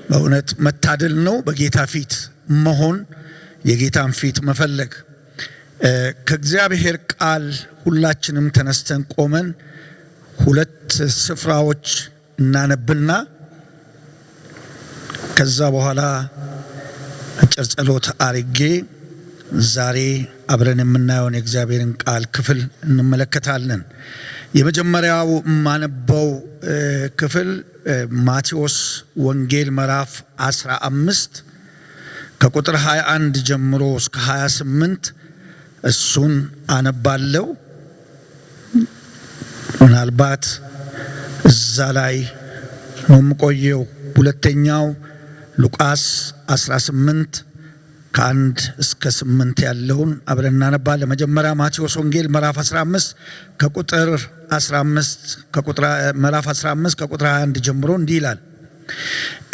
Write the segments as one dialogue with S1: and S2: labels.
S1: በእውነት መታደል ነው በጌታ ፊት መሆን የጌታን ፊት መፈለግ። ከእግዚአብሔር ቃል ሁላችንም ተነስተን ቆመን ሁለት ስፍራዎች እናነብና ከዛ በኋላ አጭር ጸሎት አድርጌ ዛሬ አብረን የምናየውን የእግዚአብሔርን ቃል ክፍል እንመለከታለን። የመጀመሪያው ማነበው ክፍል ማቴዎስ ወንጌል ምዕራፍ 15 ከቁጥር 21 ጀምሮ እስከ 28 እሱን አነባለሁ። ምናልባት እዛ ላይ ነው የምቆየው። ሁለተኛው ሉቃስ 18 ከ1 እስከ 8 ያለውን አብረን እናነባለን። መጀመሪያ ማቴዎስ ወንጌል ምዕራፍ 15 ከቁጥር 15 ምዕራፍ 15 ከቁጥር 21 ጀምሮ እንዲህ ይላል።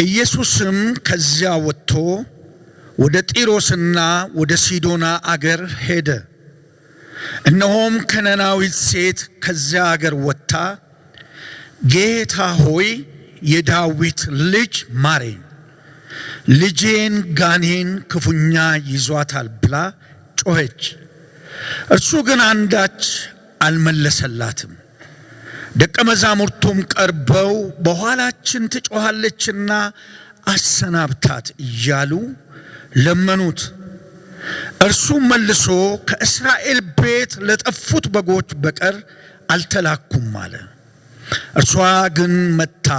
S1: ኢየሱስም ከዚያ ወጥቶ ወደ ጢሮስና ወደ ሲዶና አገር ሄደ። እነሆም ከነናዊት ሴት ከዚያ አገር ወጥታ ጌታ ሆይ የዳዊት ልጅ ማረኝ፣ ልጄን ጋኔን ክፉኛ ይዟታል ብላ ጮኸች። እርሱ ግን አንዳች አልመለሰላትም። ደቀ መዛሙርቱም ቀርበው በኋላችን ትጮኻለችና አሰናብታት እያሉ ለመኑት። እርሱም መልሶ ከእስራኤል ቤት ለጠፉት በጎች በቀር አልተላኩም አለ። እርሷ ግን መጥታ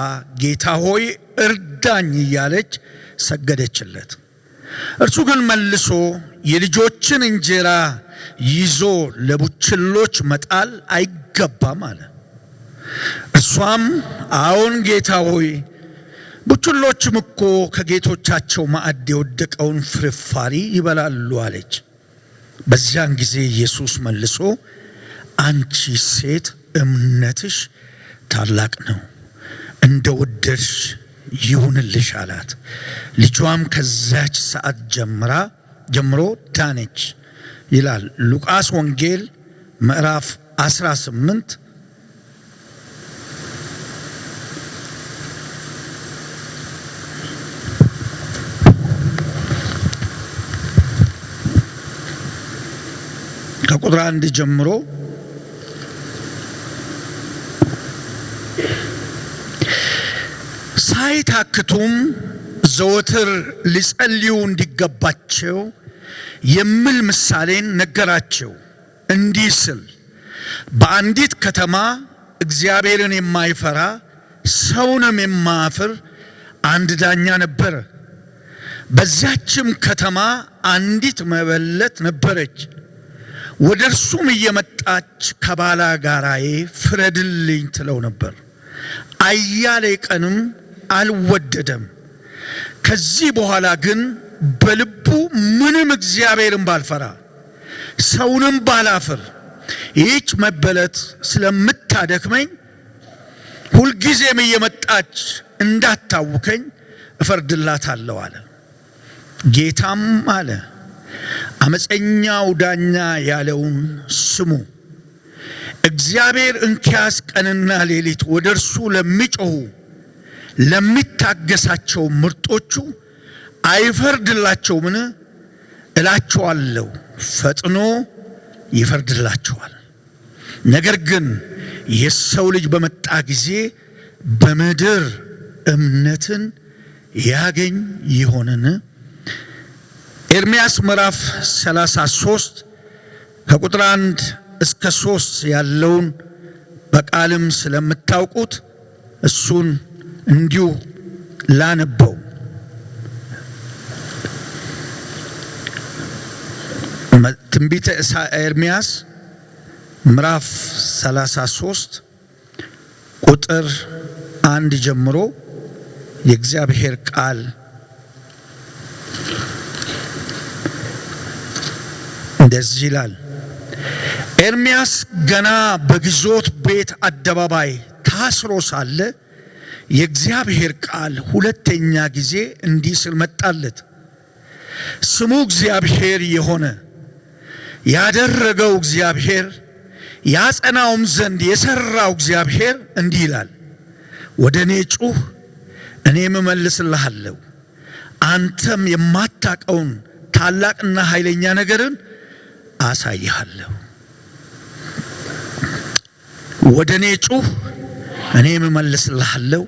S1: ጌታ ሆይ እርዳኝ እያለች ሰገደችለት። እርሱ ግን መልሶ የልጆችን እንጀራ ይዞ ለቡችሎች መጣል አይገባም አለ። እርሷም አዎን ጌታ ሆይ ቡችሎችም እኮ ከጌቶቻቸው ማዕድ የወደቀውን ፍርፋሪ ይበላሉ አለች። በዚያን ጊዜ ኢየሱስ መልሶ አንቺ ሴት እምነትሽ ታላቅ ነው፣ እንደ ወደድሽ ይሁንልሽ አላት። ልጇም ከዛች ሰዓት ጀምሮ ዳነች ይላል። ሉቃስ ወንጌል ምዕራፍ 18 ከቁጥር 1 ጀምሮ ሳይታክቱም ዘወትር ሊጸልዩ እንዲገባቸው የሚል ምሳሌን ነገራቸው እንዲህ ሲል፣ በአንዲት ከተማ እግዚአብሔርን የማይፈራ ሰውንም የማያፍር አንድ ዳኛ ነበረ። በዚያችም ከተማ አንዲት መበለት ነበረች። ወደ እርሱም እየመጣች ከባላጋራዬ ፍረድልኝ ትለው ነበር። አያሌ ቀንም አልወደደም። ከዚህ በኋላ ግን በልቡ ምንም እግዚአብሔርን ባልፈራ ሰውንም ባላፍር ይህች መበለት ስለምታደክመኝ ሁልጊዜም እየመጣች እንዳታውከኝ እፈርድላታለሁ አለ። ጌታም አለ አመፀኛው ዳኛ ያለውን ስሙ። እግዚአብሔር እንኪያስ ቀንና ሌሊት ወደ እርሱ ለሚጮኹ ለሚታገሳቸው ምርጦቹ አይፈርድላቸውምን? እላቸዋለሁ ፈጥኖ ይፈርድላቸዋል። ነገር ግን የሰው ልጅ በመጣ ጊዜ በምድር እምነትን ያገኝ ይሆንን? ኤርምያስ ምዕራፍ 33 ከቁጥር 1 እስከ 3 ያለውን በቃልም ስለምታውቁት እሱን እንዲሁ ላነበው። ትንቢተ ኤርምያስ ምዕራፍ 33 ቁጥር 1 ጀምሮ የእግዚአብሔር ቃል እንደዚህ ይላል። ኤርምያስ ገና በግዞት ቤት አደባባይ ታስሮ ሳለ የእግዚአብሔር ቃል ሁለተኛ ጊዜ እንዲህ ሲል መጣለት። ስሙ እግዚአብሔር የሆነ ያደረገው እግዚአብሔር ያጸናውም ዘንድ የሰራው እግዚአብሔር እንዲህ ይላል፣ ወደ እኔ ጩህ፣ እኔም እመልስልሃለሁ፣ አንተም የማታውቀውን ታላቅና ኃይለኛ ነገርን አሳይሃለሁ። ወደ እኔ ጩህ፣ እኔም እመልስልሃለሁ፣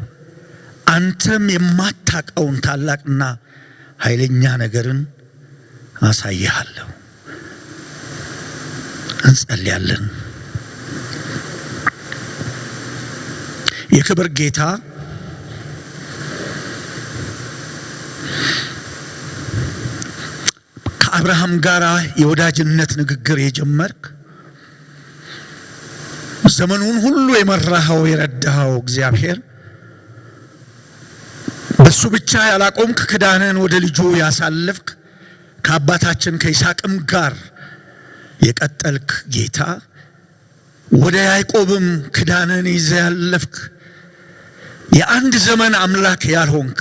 S1: አንተም የማታውቀውን ታላቅና ኃይለኛ ነገርን አሳይሃለሁ። እንጸልያለን። የክብር ጌታ ከአብርሃም ጋር የወዳጅነት ንግግር የጀመርክ ዘመኑን ሁሉ የመራኸው የረዳኸው እግዚአብሔር በሱ ብቻ ያላቆምክ ክዳንን ወደ ልጁ ያሳለፍክ ከአባታችን ከይስሐቅም ጋር የቀጠልክ ጌታ ወደ ያዕቆብም ክዳንን ይዘህ ያለፍክ የአንድ ዘመን አምላክ ያልሆንክ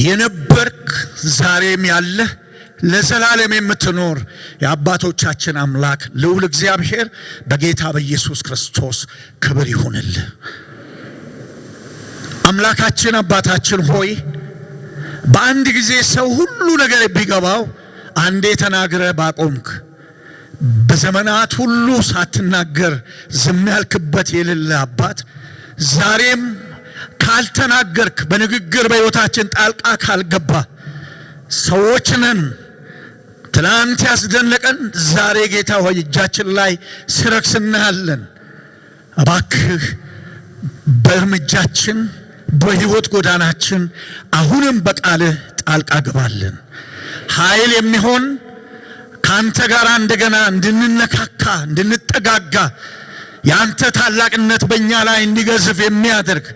S1: የነበርክ ዛሬም ያለህ ለዘላለም የምትኖር የአባቶቻችን አምላክ ልዑል እግዚአብሔር በጌታ በኢየሱስ ክርስቶስ ክብር ይሁንልህ። አምላካችን አባታችን ሆይ በአንድ ጊዜ ሰው ሁሉ ነገር ቢገባው አንዴ ተናግረ ባቆምክ በዘመናት ሁሉ ሳትናገር ዝም ያልክበት የሌለ አባት ዛሬም ካልተናገርክ በንግግር በሕይወታችን ጣልቃ ካልገባ ሰዎች ነን ትላንት ያስደነቀን ዛሬ ጌታ ሆይ እጃችን ላይ ሲረክስ እናያለን። እባክህ በእርምጃችን በሕይወት ጎዳናችን አሁንም በቃልህ ጣልቃ ገባልን። ኃይል የሚሆን ካንተ ጋር እንደገና እንድንነካካ እንድንጠጋጋ ያንተ ታላቅነት በእኛ ላይ እንዲገዝፍ የሚያደርግ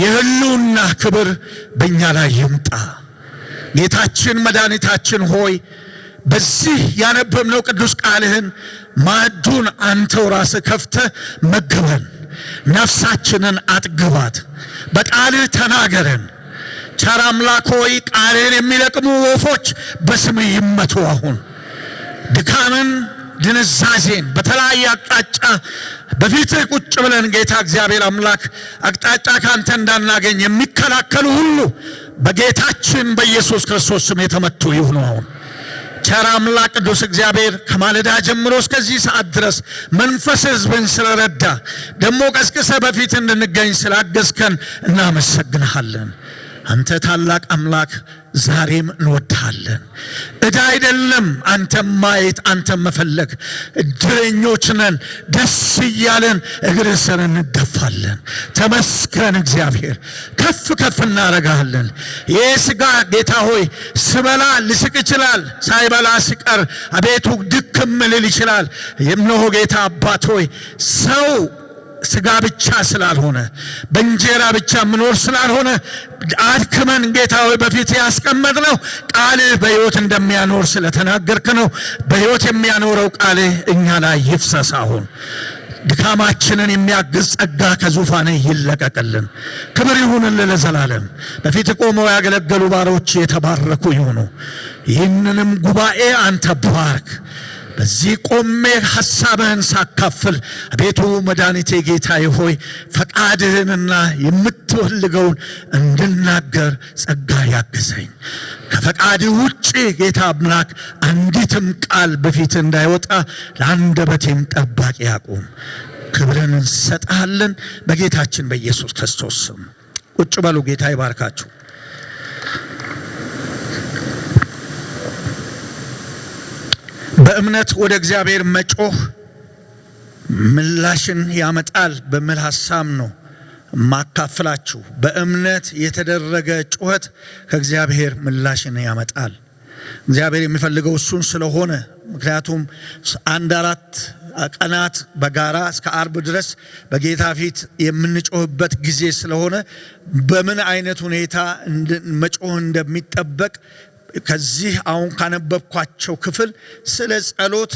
S1: የህልውና ክብር በእኛ ላይ ይምጣ። ጌታችን መድኃኒታችን ሆይ በዚህ ያነበብነው ቅዱስ ቃልህን ማዕዱን አንተው ራስህ ከፍተህ መግበን፣ ነፍሳችንን አጥግባት፣ በቃልህ ተናገረን። ቸር አምላክ ሆይ ቃልህን የሚለቅሙ ወፎች በስምህ ይመቱ። አሁን ድካምን ድንዛዜን በተለያየ አቅጣጫ በፊትህ ቁጭ ብለን ጌታ እግዚአብሔር አምላክ አቅጣጫ ካንተ እንዳናገኝ የሚከላከሉ ሁሉ በጌታችን በኢየሱስ ክርስቶስ ስም የተመቱ ይሁኑ። አሁን ቸር አምላክ ቅዱስ እግዚአብሔር ከማለዳ ጀምሮ እስከዚህ ሰዓት ድረስ መንፈስ ሕዝብን ስለረዳ ደሞ ቀስቅሰ በፊት እንድንገኝ ስላገዝከን እናመሰግንሃለን። አንተ ታላቅ አምላክ ዛሬም እንወድሃለን። ዕዳ አይደለም አንተም ማየት አንተም መፈለግ፣ እድለኞች ነን። ደስ እያለን እግርህ ስር እንደፋለን። ተመስገን እግዚአብሔር፣ ከፍ ከፍ እናረጋለን። ይህ ሥጋ ጌታ ሆይ ስበላ ልስቅ ይችላል፣ ሳይበላ ሲቀር አቤቱ ድክም ልል ይችላል። የምነሆ ጌታ አባት ሆይ ሰው ሥጋ ብቻ ስላልሆነ በእንጀራ ብቻ ምኖር ስላልሆነ አድክመን ጌታ ሆይ በፊት ያስቀመጥነው ቃልህ በሕይወት እንደሚያኖር ስለተናገርክ ነው። በሕይወት የሚያኖረው ቃልህ እኛ ላይ ይፍሰስ። አሁን ድካማችንን የሚያግዝ ጸጋ ከዙፋንህ ይለቀቅልን። ክብር ይሁንልህ ለዘላለም። በፊት ቆመው ያገለገሉ ባሮች የተባረኩ ይሁኑ። ይህንንም ጉባኤ አንተ ባርክ። በዚህ ቆሜ ሐሳብህን ሳካፍል አቤቱ መድኃኒቴ ጌታዬ ሆይ ፈቃድህንና የምትፈልገውን እንድናገር ጸጋ ያግዘኝ። ከፈቃድህ ውጭ ጌታ አምላክ አንዲትም ቃል በፊት እንዳይወጣ ለአንደበቴም ጠባቂ ያቁም። ክብርን እንሰጥሃለን በጌታችን በኢየሱስ ክርስቶስ ስም። ቁጭ በሉ። ጌታ ይባርካችሁ። በእምነት ወደ እግዚአብሔር መጮህ ምላሽን ያመጣል በሚል ሐሳብ ነው ማካፈላችሁ። በእምነት የተደረገ ጩኸት ከእግዚአብሔር ምላሽን ያመጣል። እግዚአብሔር የሚፈልገው እሱን ስለሆነ ምክንያቱም 1-4 ቀናት በጋራ እስከ አርብ ድረስ በጌታ ፊት የምንጮህበት ጊዜ ስለሆነ በምን አይነት ሁኔታ መጮህ እንደሚጠበቅ ከዚህ አሁን ካነበብኳቸው ክፍል ስለ ጸሎት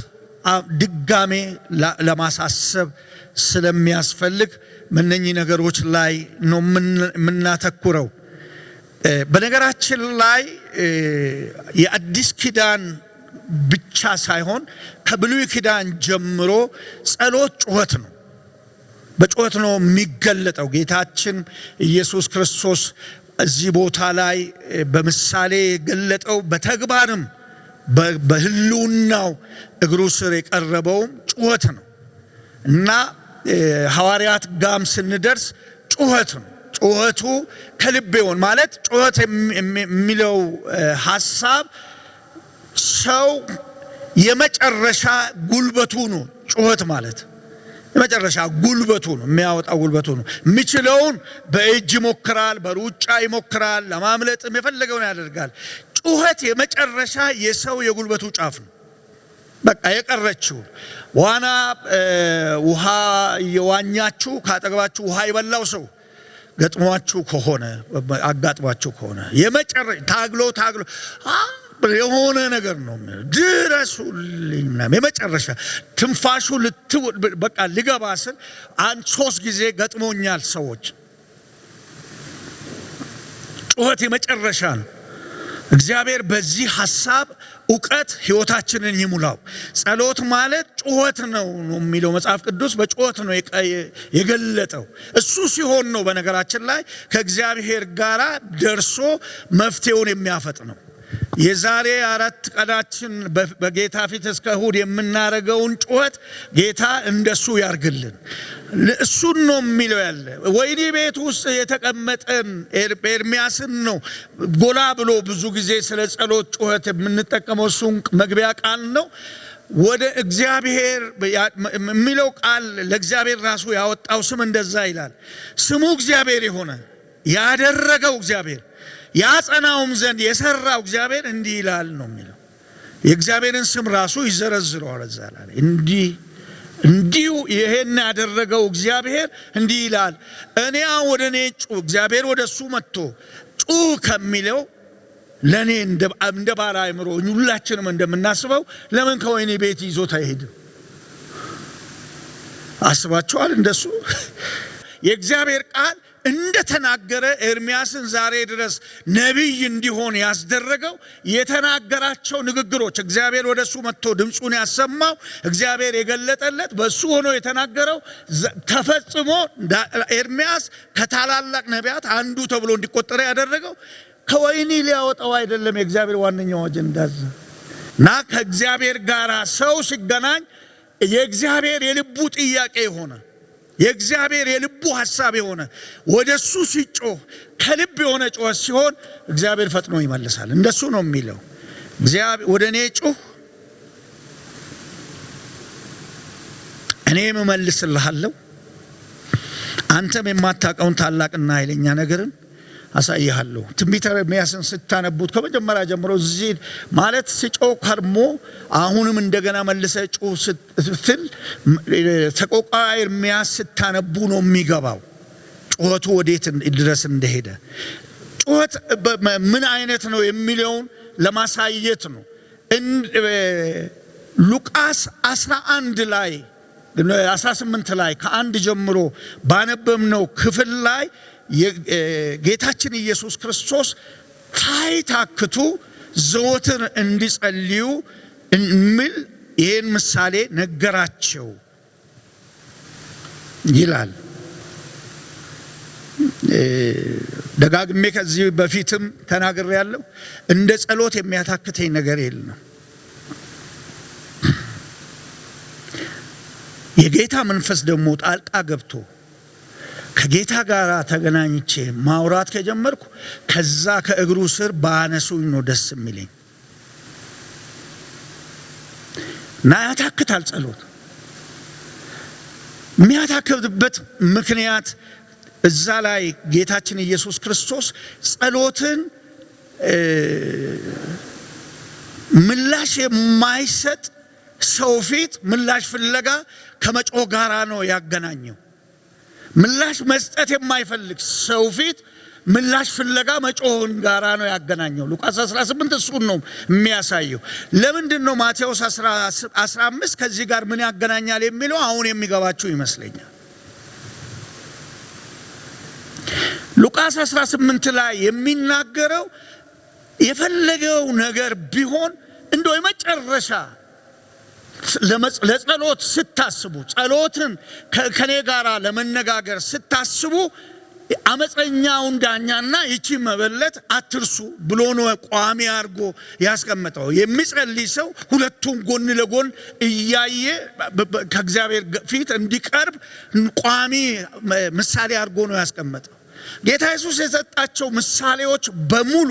S1: ድጋሜ ለማሳሰብ ስለሚያስፈልግ እነኚህ ነገሮች ላይ ነው የምናተኩረው። በነገራችን ላይ የአዲስ ኪዳን ብቻ ሳይሆን ከብሉይ ኪዳን ጀምሮ ጸሎት ጩኸት ነው። በጩኸት ነው የሚገለጠው። ጌታችን ኢየሱስ ክርስቶስ እዚህ ቦታ ላይ በምሳሌ ገለጠው፣ በተግባርም በህልውናው እግሩ ስር የቀረበውም ጩኸት ነው እና ሐዋርያት ጋም ስንደርስ ጩኸት ነው። ጩኸቱ ከልብ ይሆን ማለት ጩኸት የሚለው ሐሳብ ሰው የመጨረሻ ጉልበቱ ነው። ጩኸት ማለት የመጨረሻ ጉልበቱ ነው፣ የሚያወጣው ጉልበቱ ነው። የሚችለውን በእጅ ይሞክራል፣ በሩጫ ይሞክራል፣ ለማምለጥም የፈለገውን ያደርጋል። ጩኸት የመጨረሻ የሰው የጉልበቱ ጫፍ ነው። በቃ የቀረችው ዋና ውሃ የዋኛችሁ ካጠገባችሁ ውሃ የበላው ሰው ገጥሟችሁ ከሆነ አጋጥሟችሁ ከሆነ የመጨረሻ ታግሎ የሆነ ነገር ነው ድረሱልኝ ምናምን የመጨረሻ ትንፋሹ በቃ ሊገባ ስል 3 ጊዜ ገጥሞኛል ሰዎች። ጩኸት የመጨረሻ ነው። እግዚአብሔር በዚህ ሐሳብ ዕውቀት ሕይወታችንን ይሙላው። ጸሎት ማለት ጩኸት ነው የሚለው መጽሐፍ ቅዱስ በጩኸት ነው የገለጠው። እሱ ሲሆን ነው በነገራችን ላይ ከእግዚአብሔር ጋር ደርሶ መፍትሄውን የሚያፈጥነው። የዛሬ 4 ቀናችን በጌታ ፊት እስከ እሁድ የምናረገውን ጩኸት ጌታ እንደሱ ያርግልን። እሱን ነው የሚለው ያለ ወይኒ ቤት ውስጥ የተቀመጠን ኤርምያስን ነው ጎላ ብሎ ብዙ ጊዜ ስለ ጸሎት ጩኸት የምንጠቀመው። እሱን መግቢያ ቃል ነው። ወደ እግዚአብሔር የሚለው ቃል ለእግዚአብሔር ራሱ ያወጣው ስም እንደዛ ይላል። ስሙ እግዚአብሔር የሆነ ያደረገው እግዚአብሔር ያጸናውም ዘንድ የሰራው እግዚአብሔር እንዲህ ይላል ነው የሚለው። የእግዚአብሔርን ስም ራሱ ይዘረዝረዋል እዛ ላይ እንዲሁ ይሄን ያደረገው እግዚአብሔር እንዲህ ይላል። እኔ ወደ እኔ እግዚአብሔር ወደ እሱ መጥቶ ከሚለው ለኔ እንደ ባለ አእምሮ ሁላችንም እንደምናስበው ለምን ከወይኔ ቤት ይዞት አይሄድም? አስባችኋል? እንደሱ የእግዚአብሔር ቃል እንደተናገረ ኤርምያስን ዛሬ ድረስ ነቢይ እንዲሆን ያስደረገው የተናገራቸው ንግግሮች እግዚአብሔር ወደሱ መጥቶ ድምጹን ያሰማው እግዚአብሔር የገለጠለት በሱ ሆኖ የተናገረው ተፈጽሞ ኤርምያስ ከታላላቅ ነቢያት አንዱ ተብሎ እንዲቆጠር ያደረገው ከወይኒ ሊያወጣው አይደለም። የእግዚአብሔር ዋነኛው አጀንዳ እና ከእግዚአብሔር ጋር ሰው ሲገናኝ የእግዚአብሔር የልቡ ጥያቄ የሆነ የእግዚአብሔር የልቡ ሐሳብ የሆነ ወደሱ ሲጮህ ከልብ የሆነ ጩኸት ሲሆን እግዚአብሔር ፈጥኖ ይመልሳል። እንደሱ ነው የሚለው። እግዚአብሔር ወደ እኔ ጩህ እኔም እመልስልሃለሁ፣ አንተም የማታውቀውን ታላቅና ኃይለኛ ነገርን አሳይሃለሁ። ትንቢተ ኤርምያስን ስታነቡት ከመጀመሪያ ጀምሮ እዚህ ማለት ሲጮህ ከርሞ አሁንም እንደገና መልሰ ጩህ ስትል ሰቆቃ ኤርምያስ ስታነቡ ነው የሚገባው ጩኸቱ ወዴት ድረስ እንደሄደ። ጩኸት ምን አይነት ነው የሚለውን ለማሳየት ነው። ሉቃስ 11 ላይ 18 ላይ ከ1 ጀምሮ ባነበብነው ክፍል ላይ ጌታችን ኢየሱስ ክርስቶስ ታይታክቱ ዘወትር እንዲጸልዩ የሚል ይህን ምሳሌ ነገራቸው ይላል። ደጋግሜ ከዚህ በፊትም ተናግሬያለሁ። እንደ ጸሎት የሚያታክተኝ ነገር የለም። የጌታ መንፈስ ደግሞ ጣልቃ ገብቶ ከጌታ ጋር ተገናኝቼ ማውራት ከጀመርኩ ከዛ ከእግሩ ስር ባነሱኝ ነው ደስ የሚለኝ እና ያታክታል። ጸሎት የሚያታክትበት ምክንያት እዛ ላይ ጌታችን ኢየሱስ ክርስቶስ ጸሎትን ምላሽ የማይሰጥ ሰው ፊት ምላሽ ፍለጋ ከመጮህ ጋራ ነው ያገናኘው። ምላሽ መስጠት የማይፈልግ ሰው ፊት ምላሽ ፍለጋ መጮህን ጋራ ነው ያገናኘው። ሉቃስ 18 እሱን ነው የሚያሳየው። ለምንድን ነው ማቴዎስ 15 ከዚህ ጋር ምን ያገናኛል የሚለው አሁን የሚገባችሁ ይመስለኛል። ሉቃስ 18 ላይ የሚናገረው የፈለገው ነገር ቢሆን እንደው የመጨረሻ ለጸሎት ስታስቡ፣ ጸሎትን ከኔ ጋራ ለመነጋገር ስታስቡ አመፀኛውን ዳኛና ይቺ መበለት አትርሱ ብሎ ነው ቋሚ አድርጎ ያስቀመጠው። የሚጸልይ ሰው ሁለቱም ጎን ለጎን እያየ ከእግዚአብሔር ፊት እንዲቀርብ ቋሚ ምሳሌ አድርጎ ነው ያስቀመጠው። ጌታ ኢየሱስ የሰጣቸው ምሳሌዎች በሙሉ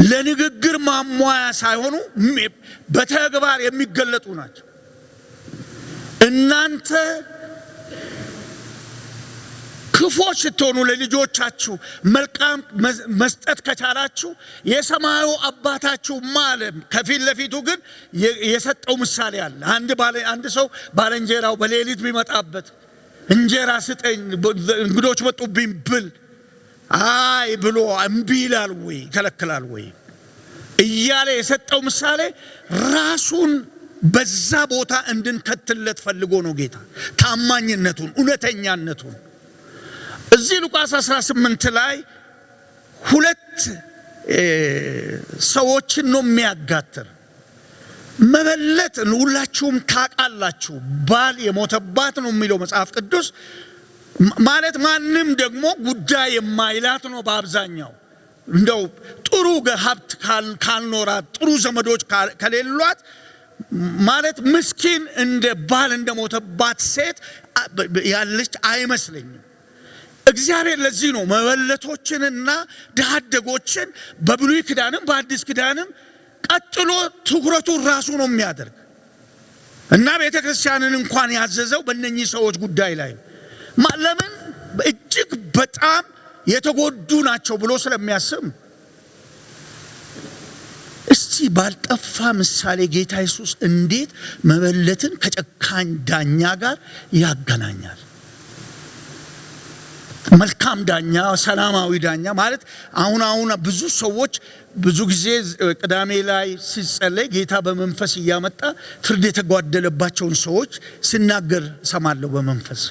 S1: ለንግግር ማሟያ ሳይሆኑ በተግባር የሚገለጡ ናቸው። እናንተ ክፎች ስትሆኑ ለልጆቻችሁ መልካም መስጠት ከቻላችሁ የሰማዩ አባታችሁ ማለት ከፊት ለፊቱ ግን የሰጠው ምሳሌ አለ። አንድ ሰው ባልንጀራው በሌሊት ቢመጣበት እንጀራ ስጠኝ እንግዶች መጡብኝ ብል አይ ብሎ እምቢ ይላል ወይ ይከለክላል ወይ እያለ የሰጠው ምሳሌ ራሱን በዛ ቦታ እንድንከትለት ፈልጎ ነው ጌታ ታማኝነቱን እውነተኛነቱን። እዚህ ሉቃስ 18 ላይ ሁለት ሰዎችን ነው የሚያጋትር። መበለት ሁላችሁም ታውቃላችሁ፣ ባል የሞተባት ነው የሚለው መጽሐፍ ቅዱስ። ማለት ማንም ደግሞ ጉዳይ የማይላት ነው በአብዛኛው። እንደው ጥሩ ሀብት ካልኖራት ጥሩ ዘመዶች ከሌሏት ማለት ምስኪን እንደ ባል እንደሞተባት ሴት ያለች አይመስለኝም። እግዚአብሔር ለዚህ ነው መበለቶችንና ድሃ አደጎችን በብሉይ ኪዳንም በአዲስ ኪዳንም ቀጥሎ ትኩረቱን ራሱ ነው የሚያደርግ እና ቤተክርስቲያንን እንኳን ያዘዘው በእነኚህ ሰዎች ጉዳይ ላይ ለምን እጅግ በጣም የተጎዱ ናቸው ብሎ ስለሚያስብ። እስቲ ባልጠፋ ምሳሌ ጌታ ኢየሱስ እንዴት መበለትን ከጨካኝ ዳኛ ጋር ያገናኛል? መልካም ዳኛ፣ ሰላማዊ ዳኛ ማለት አሁን ብዙ ሰዎች ብዙ ጊዜ ቅዳሜ ላይ ሲጸለይ ጌታ በመንፈስ እያመጣ ፍርድ የተጓደለባቸውን ሰዎች ሲናገር ሰማለሁ በመንፈስ።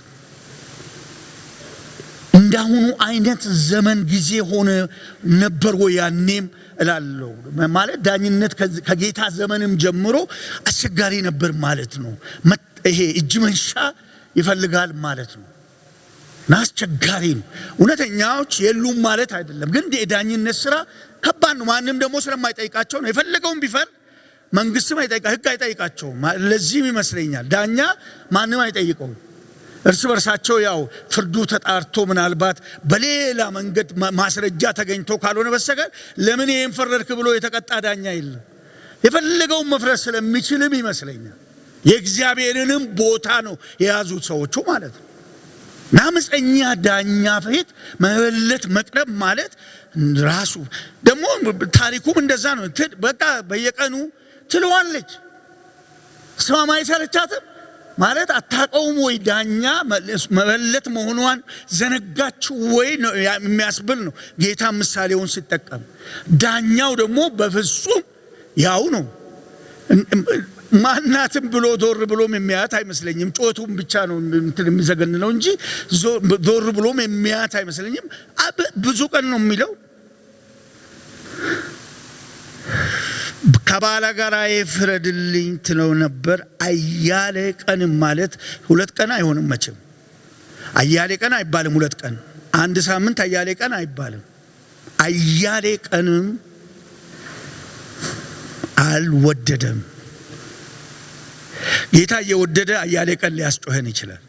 S1: እንዳሁኑ አይነት ዘመን ጊዜ ሆነ ነበር ወይ ያኔም እላለሁ። ማለት ዳኝነት ከጌታ ዘመንም ጀምሮ አስቸጋሪ ነበር ማለት ነው። ይሄ እጅ መንሻ ይፈልጋል ማለት ነው። አስቸጋሪ ነው። እውነተኛዎች የሉም ማለት አይደለም፣ ግን የዳኝነት ስራ ከባድ ነው። ማንም ደግሞ ስለማይጠይቃቸው ነው። የፈለገውን ቢፈርድ መንግስትም ህግ አይጠይቃቸውም። ለዚህም ይመስለኛል ዳኛ ማንም አይጠይቀውም። እርስ በርሳቸው ያው ፍርዱ ተጣርቶ ምናልባት በሌላ መንገድ ማስረጃ ተገኝቶ ካልሆነ በስተቀር ለምን ይሄን ፈረድክ ብሎ የተቀጣ ዳኛ የለም። የፈለገውን መፍረድ ስለሚችልም ይመስለኛል የእግዚአብሔርንም ቦታ ነው የያዙት ሰዎቹ ማለት ነው። ናምፀኛ ዳኛ ፊት መበለት መቅረብ ማለት ራሱ ደግሞ ታሪኩም እንደዛ ነው። በቃ በየቀኑ ትለዋለች ስማማ አይሰለቻትም ማለት አታውቀውም ወይ ዳኛ መበለት መሆኗን ዘነጋችሁ ወይ የሚያስብል ነው ጌታ ምሳሌውን ሲጠቀም። ዳኛው ደግሞ በፍጹም ያው ነው። ማናትም ብሎ ዞር ብሎም የሚያት አይመስለኝም። ጮቱም ብቻ ነው የሚዘገንነው እንጂ ዞር ብሎም የሚያት አይመስለኝም። ብዙ ቀን ነው የሚለው ከባላ ጋር ፍረድልኝ ትለው ነበር። አያሌ ቀን ማለት 2 ቀን አይሆንም መቼም። አያሌ ቀን አይባልም 2 ቀን። አንድ ሳምንት አያሌ ቀን አይባልም። አያሌ ቀንም አልወደደም። ጌታ እየወደደ አያሌ ቀን ሊያስጮኸን ይችላል።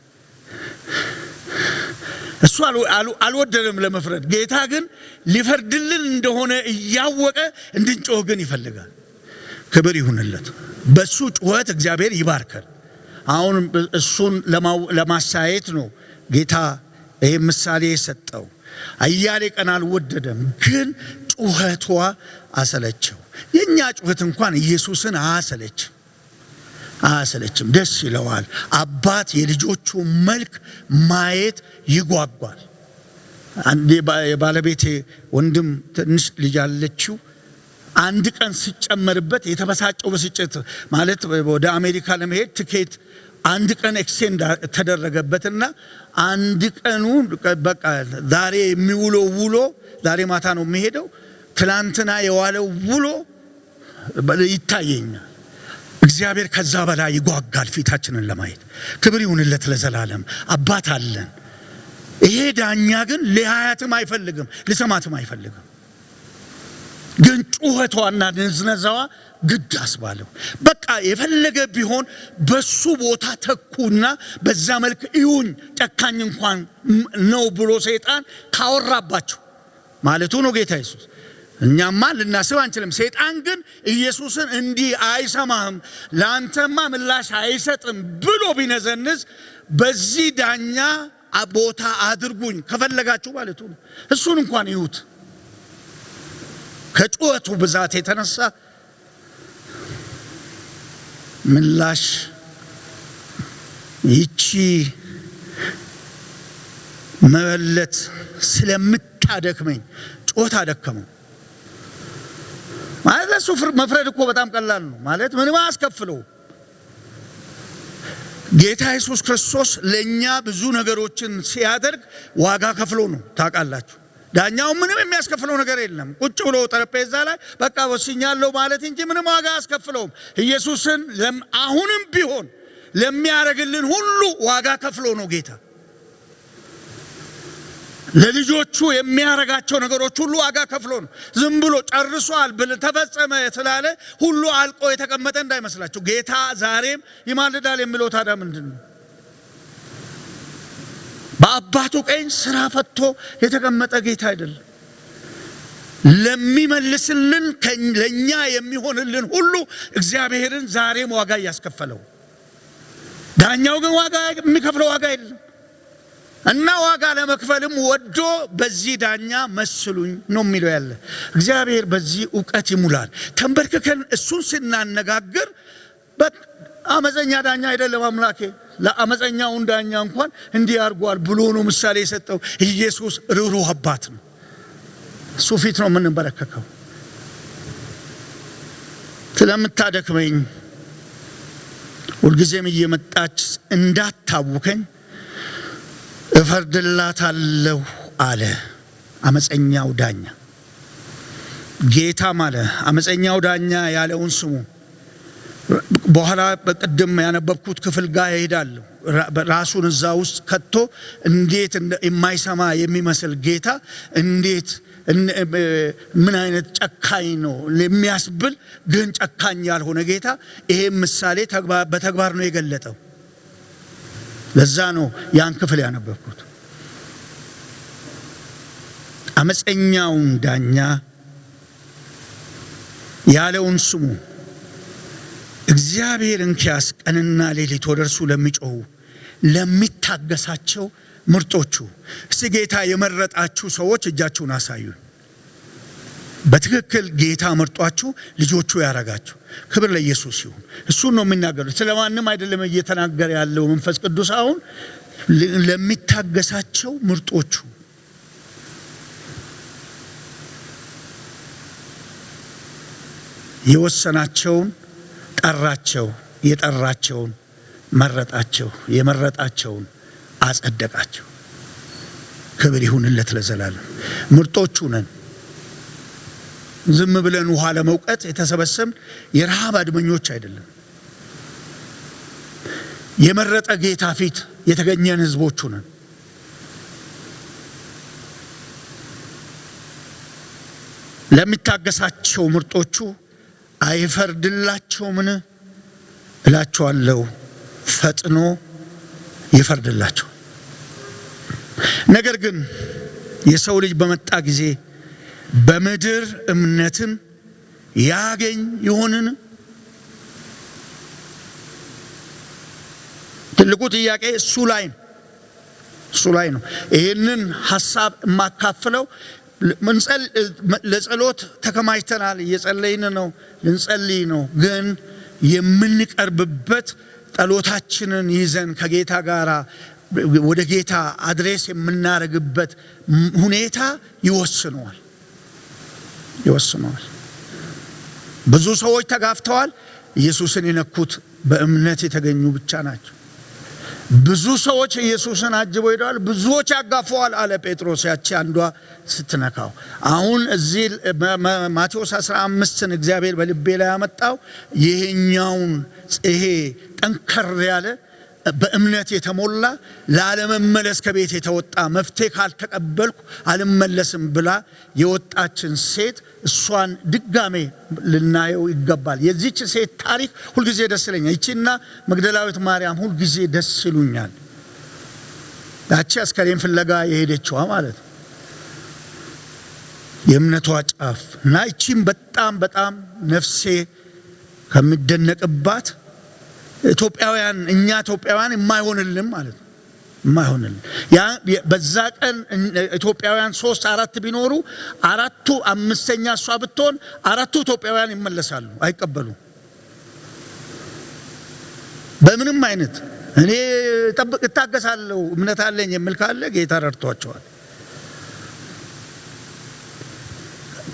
S1: እሱ አልወደደም ለመፍረድ። ጌታ ግን ሊፈርድልን እንደሆነ እያወቀ እንድንጮህ ግን ይፈልጋል። ክብር ይሁንለት። በሱ ጩኸት እግዚአብሔር ይባርከን። አሁን እሱን ለማሳየት ነው ጌታ ይሄ ምሳሌ የሰጠው። አያሌ ቀን አልወደደም፣ ግን ጩኸቷ አሰለቸው። የኛ ጩኸት እንኳን ኢየሱስን አሰለች። አያሰለችም፣ ደስ ይለዋል። አባት የልጆቹ መልክ ማየት ይጓጓል። አንዴ የባለቤቴ ወንድም ትንሽ ልጅ አለችው። አንድ ቀን ሲጨመርበት የተበሳጨው ብስጭት ማለት ወደ አሜሪካ ለመሄድ ትኬት አንድ ቀን ኤክስቴንድ ተደረገበትና አንድ ቀኑ በቃ ዛሬ የሚውለው ውሎ ዛሬ ማታ ነው የሚሄደው፣ ትላንትና የዋለው ውሎ ይታየኛል። እግዚአብሔር ከዛ በላይ ይጓጋል ፊታችንን ለማየት። ክብር ይሁንለት ለዘላለም። አባት አለን። ይሄ ዳኛ ግን ሊያያትም አይፈልግም፣ ሊሰማትም አይፈልግም። ግን ጩኸቷና ንዝነዛዋ ግድ አስባለው። በቃ የፈለገ ቢሆን በሱ ቦታ ተኩና በዛ መልክ ይሁን ጨካኝ እንኳን ነው ብሎ ሰይጣን ካወራባቸው ማለቱ ነው ጌታ ኢየሱስ። እኛማ ልናስብ አንችልም። ሰይጣን ግን ኢየሱስን እንዲህ አይሰማህም፣ ለአንተማ ምላሽ አይሰጥም ብሎ ቢነዘንዝ በዚህ ዳኛ ቦታ አድርጉኝ ከፈለጋችሁ ማለቱ ነው። እሱን እንኳን ይሁት ከጩኸቱ ብዛት የተነሳ ምላሽ ይቺ መበለት ስለምታደክመኝ ጩኸት አደከመው ማለት ለሱ መፍረድ እኮ በጣም ቀላል ነው። ማለት ምንም አያስከፍለው። ጌታ ኢየሱስ ክርስቶስ ለኛ ብዙ ነገሮችን ሲያደርግ ዋጋ ከፍሎ ነው ታውቃላችሁ። ዳኛው ምንም የሚያስከፍለው ነገር የለም። ቁጭ ብሎ ጠረጴዛ ላይ በቃ ወስኛለሁ ማለት እንጂ ምንም ዋጋ አያስከፍለውም። ኢየሱስን አሁንም ቢሆን ለሚያደርግልን ሁሉ ዋጋ ከፍሎ ነው ጌታ። ለልጆቹ የሚያረጋቸው ነገሮች ሁሉ ዋጋ ከፍሎ ነው። ዝም ብሎ ጨርሷል ተፈጸመ ስላለ ሁሉ አልቆ የተቀመጠ እንዳይመስላችሁ። ጌታ ዛሬም ይማልዳል የሚለው ታዲያ ምንድነው? በአባቱ ቀኝ ስራ ፈቶ የተቀመጠ ጌታ አይደለም። ለሚመልስልን ለኛ የሚሆንልን ሁሉ እግዚአብሔርን ዛሬም ዋጋ እያስከፈለው። ዳኛው ግን ዋጋ የሚከፍለው ዋጋ የለም እና ዋጋ ለመክፈልም ወዶ በዚህ ዳኛ መስሉኝ ነው የሚለው ያለ። እግዚአብሔር በዚህ ዕውቀት ይሙላል። ተንበርክከን እሱን ስናነጋግር አመፀኛ ዳኛ አይደለም አምላኬ፣ ለአመፀኛውን ዳኛ እንኳን እንዲህ አድርጓል ብሎ ነው ምሳሌ የሰጠው። ኢየሱስ ርኅሩህ አባት ነው። እሱ ፊት ነው የምንበረከከው። ስለምታደክመኝ ሁልጊዜም እየመጣች እንዳታውከኝ እፈርድላታለሁ አለ አመፀኛው ዳኛ። ጌታም አለ አመፀኛው ዳኛ ያለውን ስሙ። በኋላ በቀደም ያነበብኩት ክፍል ጋር ይሄዳለሁ። ራሱን እዛ ውስጥ ከቶ እንዴት የማይሰማ የሚመስል ጌታ እንዴት ምን አይነት ጨካኝ ነው የሚያስብል ግን ጨካኝ ያልሆነ ጌታ ይሄ ምሳሌ በተግባር ነው የገለጠው። ለዛ ነው ያን ክፍል ያነበብኩት። አመፀኛውን ዳኛ ያለውን ስሙ። እግዚአብሔር እንኪያስ ቀንና ሌሊት ወደ እርሱ ለሚጮሁ ለሚታገሳቸው ምርጦቹ። እስቲ ጌታ የመረጣችሁ ሰዎች እጃችሁን አሳዩን። በትክክል ጌታ መርጧችሁ ልጆቹ ያረጋችሁ። ክብር ለኢየሱስ ይሁን። እሱን ነው የሚናገሩት። ስለማንም አይደለም እየተናገረ ያለው መንፈስ ቅዱስ። አሁን ለሚታገሳቸው ምርጦቹ የወሰናቸውን ጠራቸው፣ የጠራቸውን መረጣቸው፣ የመረጣቸውን አጸደቃቸው። ክብር ይሁንለት ለዘላለም። ምርጦቹ ነን። ዝም ብለን ውሃ ለመውቀት የተሰበሰብን የረሃብ አድመኞች አይደለም። የመረጠ ጌታ ፊት የተገኘን ህዝቦቹ ነን። ለሚታገሳቸው ምርጦቹ አይፈርድላቸውምን? እላቸዋለሁ ፈጥኖ ይፈርድላቸው። ነገር ግን የሰው ልጅ በመጣ ጊዜ በምድር እምነትን ያገኝ ይሆንን? ትልቁ ጥያቄ እሱ ላይ ነው። ይህንን ሐሳብ የማካፍለው ለጸሎት ተከማችተናል፣ እየጸለይን ነው፣ ልንጸልይ ነው። ግን የምንቀርብበት ጸሎታችንን ይዘን ከጌታ ጋር ወደ ጌታ አድሬስ የምናረግበት ሁኔታ ይወስነዋል። ብዙ ሰዎች ተጋፍተዋል። ኢየሱስን የነኩት በእምነት የተገኙ ብቻ ናቸው። ብዙ ሰዎች ኢየሱስን አጅበው ሄደዋል። ብዙዎች ያጋፈዋል አለ ጴጥሮስ ያቺ አንዷ ስትነካው። አሁን እዚህ ማቴዎስ 15ን እግዚአብሔር በልቤ ላይ ያመጣው ይሄኛውን ይሄ ጠንከር ያለ በእምነት የተሞላ ለዓለመመለስ ከቤት የተወጣ መፍትሄ ካልተቀበልኩ አልመለስም ብላ የወጣችን ሴት እሷን ድጋሜ ልናየው ይገባል። የዚች ሴት ታሪክ ሁልጊዜ ደስ ይለኛል። ይቺና መግደላዊት ማርያም ሁልጊዜ ደስ ይሉኛል። ያቺ አስከሬን ፍለጋ የሄደችዋ ማለት ነው። የእምነቷ ጫፍ እና ይቺም በጣም ነፍሴ ከሚደነቅባት ኢትዮጵያውያን እኛ ኢትዮጵያውያን የማይሆንልን ማለት ነው። የማይሆንልን ያ በዛ ቀን ኢትዮጵያውያን 3-4 ቢኖሩ 4ቱ 5ኛ እሷ ብትሆን 4ቱ ኢትዮጵያውያን ይመለሳሉ፣ አይቀበሉም በምንም አይነት። እኔ እታገሳለሁ እምነት አለኝ የሚል ካለ ጌታ ረድቷቸዋል።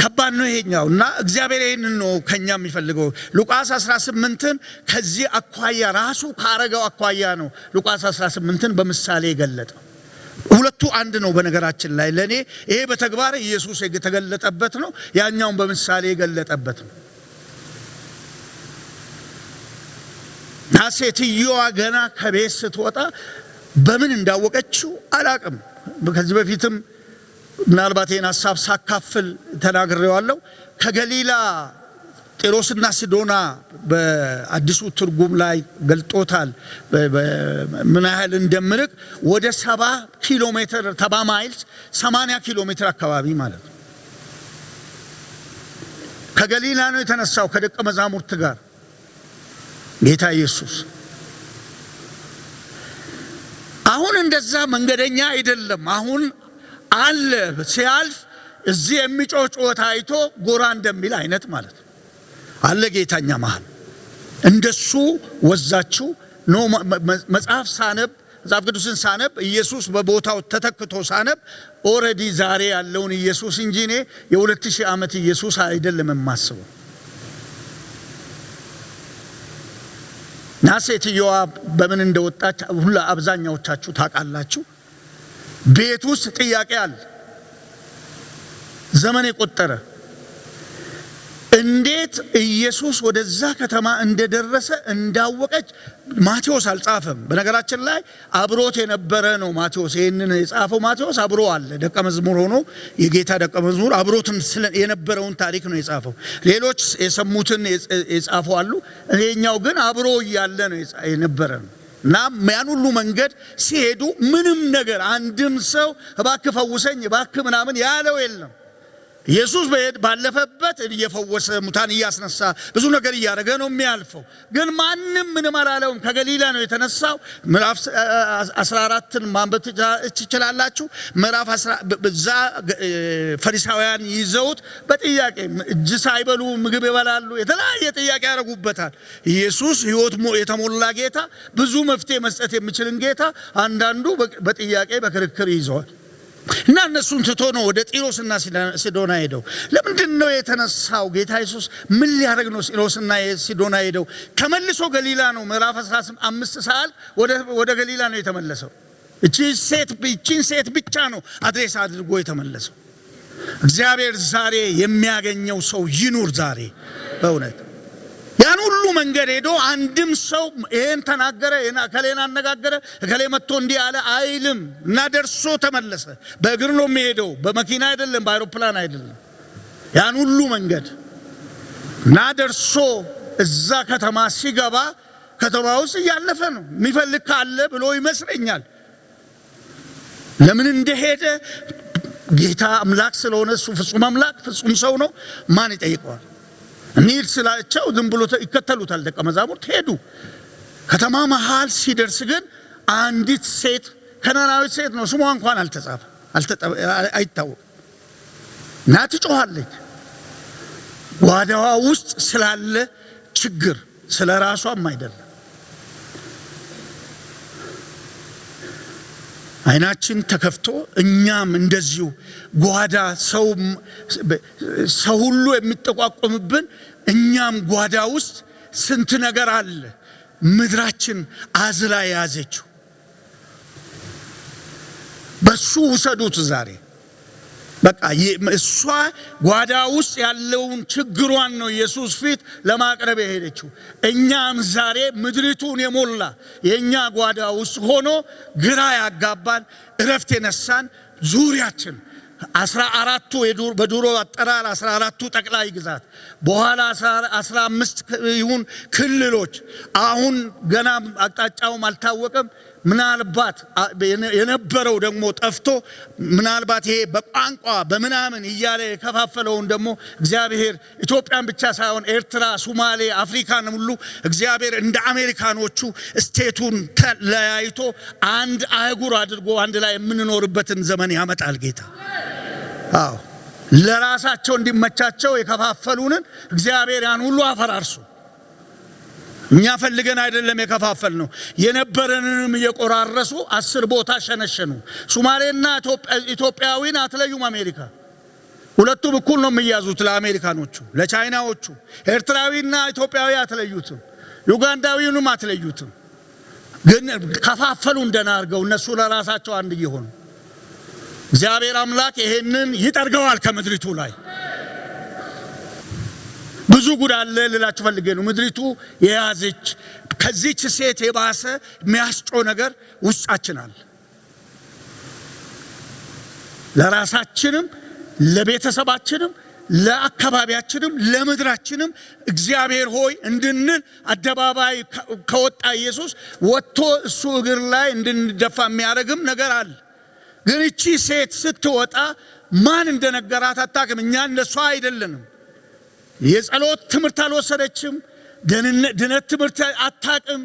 S1: ከባድ ነው ይሄኛው እና እግዚአብሔር ይሄንን ነው ከኛ የሚፈልገው። ሉቃስ 18ን ከዚህ አኳያ ራሱ ካረጋው አኳያ ነው ሉቃስ 18ን በምሳሌ የገለጠው። ሁለቱ አንድ ነው በነገራችን ላይ ለኔ ይሄ በተግባር ኢየሱስ የተገለጠበት ነው፣ ያኛውን በምሳሌ የገለጠበት ነው። ሴትየዋ ገና ከቤት ስትወጣ በምን እንዳወቀችው አላቅም። ከዚህ በፊትም ምናልባት ይህን ሐሳብ ሳካፍል ተናግሬዋለሁ። ከገሊላ ጢሮስና ሲዶና በአዲሱ ትርጉም ላይ ገልጦታል። ምን ያህል እንደምርቅ ወደ 70 ኪሎ ሜትር 70 ማይልስ 80 ኪሎ ሜትር አካባቢ ማለት ነው። ከገሊላ ነው የተነሳው ከደቀ መዛሙርት ጋር ጌታ ኢየሱስ። አሁን እንደዛ መንገደኛ አይደለም። አሁን አለ ሲያልፍ እዚህ የሚጮህ ጩኸት አይቶ ጎራ እንደሚል አይነት ማለት ነው አለ ጌታኛ መሃል። እንደሱ ወዛችሁ ነው መጽሐፍ ሳነብ መጽሐፍ ቅዱስን ሳነብ ኢየሱስ በቦታው ተተክቶ ሳነብ ኦሬዲ ዛሬ ያለውን ኢየሱስ እንጂ እኔ የ2000 ዓመት ኢየሱስ አይደለም የማስበው። ናሴትየዋ በምን እንደወጣች ሁሉ አብዛኛዎቻችሁ ታውቃላችሁ። ቤት ውስጥ ጥያቄ አለ። ዘመን የቆጠረ እንዴት ኢየሱስ ወደዛ ከተማ እንደደረሰ እንዳወቀች ማቴዎስ አልጻፈም። በነገራችን ላይ አብሮት የነበረ ነው ማቴዎስ። ይሄንን የጻፈው ማቴዎስ አብሮ አለ፣ ደቀ መዝሙር ሆኖ የጌታ ደቀ መዝሙር አብሮትም የነበረውን ታሪክ ነው የጻፈው። ሌሎች የሰሙትን የጻፈው አሉ። ይሄኛው ግን አብሮ እያለ ነው የነበረ ነው። እና ያን ሁሉ መንገድ ሲሄዱ ምንም ነገር አንድም ሰው እባክህ ፈውሰኝ እባክህ ምናምን ያለው የለም። ኢየሱስ ባለፈበት እየፈወሰ ሙታን እያስነሳ ብዙ ነገር እያደረገ ነው የሚያልፈው። ግን ማንም ምንም አላለውም። ከገሊላ ነው የተነሳው። ምዕራፍ 14ን ማንበብ ትችላላችሁ። ምዕራፍ 10 በዛ ፈሪሳውያን ይዘውት በጥያቄ እጅ ሳይበሉ ምግብ ይበላሉ። የተለያየ ጥያቄ ያደርጉበታል። ኢየሱስ ሕይወት የተሞላ ጌታ፣ ብዙ መፍትሄ መስጠት የሚችልን ጌታ አንዳንዱ በጥያቄ በክርክር ይዘዋል። እና እነሱን ትቶ ነው ወደ ጢሮስና ሲዶና ሄደው። ለምንድን ነው የተነሳው ጌታ ኢየሱስ? ምን ሊያደርግ ነው ጢሮስና ሲዶና ሄደው? ተመልሶ ገሊላ ነው። ምዕራፍ 15 ሰዓት ወደ ገሊላ ነው የተመለሰው። እቺን ሴት ብቻ ነው አድሬስ አድርጎ የተመለሰው። እግዚአብሔር ዛሬ የሚያገኘው ሰው ይኑር ዛሬ በእውነት። ያን ሁሉ መንገድ ሄዶ አንድም ሰው ይሄን ተናገረ ከሌና አነጋገረ ከሌ መጥቶ እንዲህ አለ አይልም። እና ደርሶ ተመለሰ። በእግር ነው የሚሄደው፣ በመኪና አይደለም፣ በአውሮፕላን አይደለም። ያን ሁሉ መንገድ እና ደርሶ እዛ ከተማ ሲገባ ከተማ ውስጥ እያለፈ ነው። የሚፈልግ ካለ ብሎ ይመስለኛል። ለምን እንደሄደ ጌታ አምላክ ስለሆነ እሱ ፍጹም አምላክ ፍጹም ሰው ነው። ማን ይጠይቀዋል? እንሂድ ስላቸው ዝም ብሎ ይከተሉታል ደቀ መዛሙርት። ሄዱ። ከተማ መሃል ሲደርስ ግን አንዲት ሴት ከነናዊት ሴት ነው፣ ስሟ እንኳን አልተጻፈም አይታወቅም። እና ትጮኻለች ጓዳዋ ውስጥ ስላለ ችግር ስለራሷም አይደለም። አይናችን ተከፍቶ እኛም እንደዚሁ ጓዳ ሰው ሁሉ የሚጠቋቆምብን እኛም ጓዳ ውስጥ ስንት ነገር አለ ምድራችን አዝላ ያዘችው። በሱ ውሰዱት ዛሬ በቃ እሷ ጓዳ ውስጥ ያለውን ችግሯን ነው ኢየሱስ ፊት ለማቅረብ የሄደችው። እኛም ዛሬ ምድሪቱን የሞላ የኛ ጓዳ ውስጥ ሆኖ ግራ ያጋባን እረፍት የነሳን ዙሪያችን 14ቱ በድሮ አጠራር 14ቱ ጠቅላይ ግዛት በኋላ 15 ይሁን ክልሎች አሁን ገና አቅጣጫውም አልታወቀም። ምናልባት የነበረው ደግሞ ጠፍቶ ምናልባት ይሄ በቋንቋ በምናምን እያለ የከፋፈለውን ደግሞ እግዚአብሔር ኢትዮጵያን ብቻ ሳይሆን ኤርትራ፣ ሶማሌ፣ አፍሪካን ሁሉ እግዚአብሔር እንደ አሜሪካኖቹ ስቴቱን ተለያይቶ አንድ አህጉር አድርጎ አንድ ላይ የምንኖርበትን ዘመን ያመጣል ጌታ። አዎ ለራሳቸው እንዲመቻቸው የከፋፈሉንን እግዚአብሔር ያን ሁሉ አፈራርሱ። እኛ ፈልገን አይደለም የከፋፈል ነው። የነበረንንም እየቆራረሱ 10 ቦታ ሸነሸኑ። ሶማሌና ኢትዮጵያዊን አትለዩም። አሜሪካ ሁለቱም እኩል ነው የሚያዙት ለአሜሪካኖቹ ለቻይናዎቹ። ኤርትራዊና ኢትዮጵያዊ አትለዩትም። ዩጋንዳዊውንም አትለዩትም። ግን ከፋፈሉ እንደናርገው እነሱ ለራሳቸው አንድ ይሆኑ። እግዚአብሔር አምላክ ይሄንን ይጠርገዋል ከምድሪቱ ላይ። ብዙ ጉዳለ ልላችሁ ፈልጌ ነው። ምድሪቱ የያዘች ከዚህች ሴት የባሰ የሚያስጮ ነገር ውስጣችን አለ። ለራሳችንም ለቤተሰባችንም ለአካባቢያችንም ለምድራችንም እግዚአብሔር ሆይ እንድንል አደባባይ ከወጣ ኢየሱስ ወጥቶ እሱ እግር ላይ እንድንደፋ የሚያደርግም ነገር አለ። ግን እቺ ሴት ስትወጣ ማን እንደነገራት አታውቅም። እኛ እንደሷ አይደለንም። የጸሎት ትምህርት አልወሰደችም። ድነት ትምህርት አታውቅም።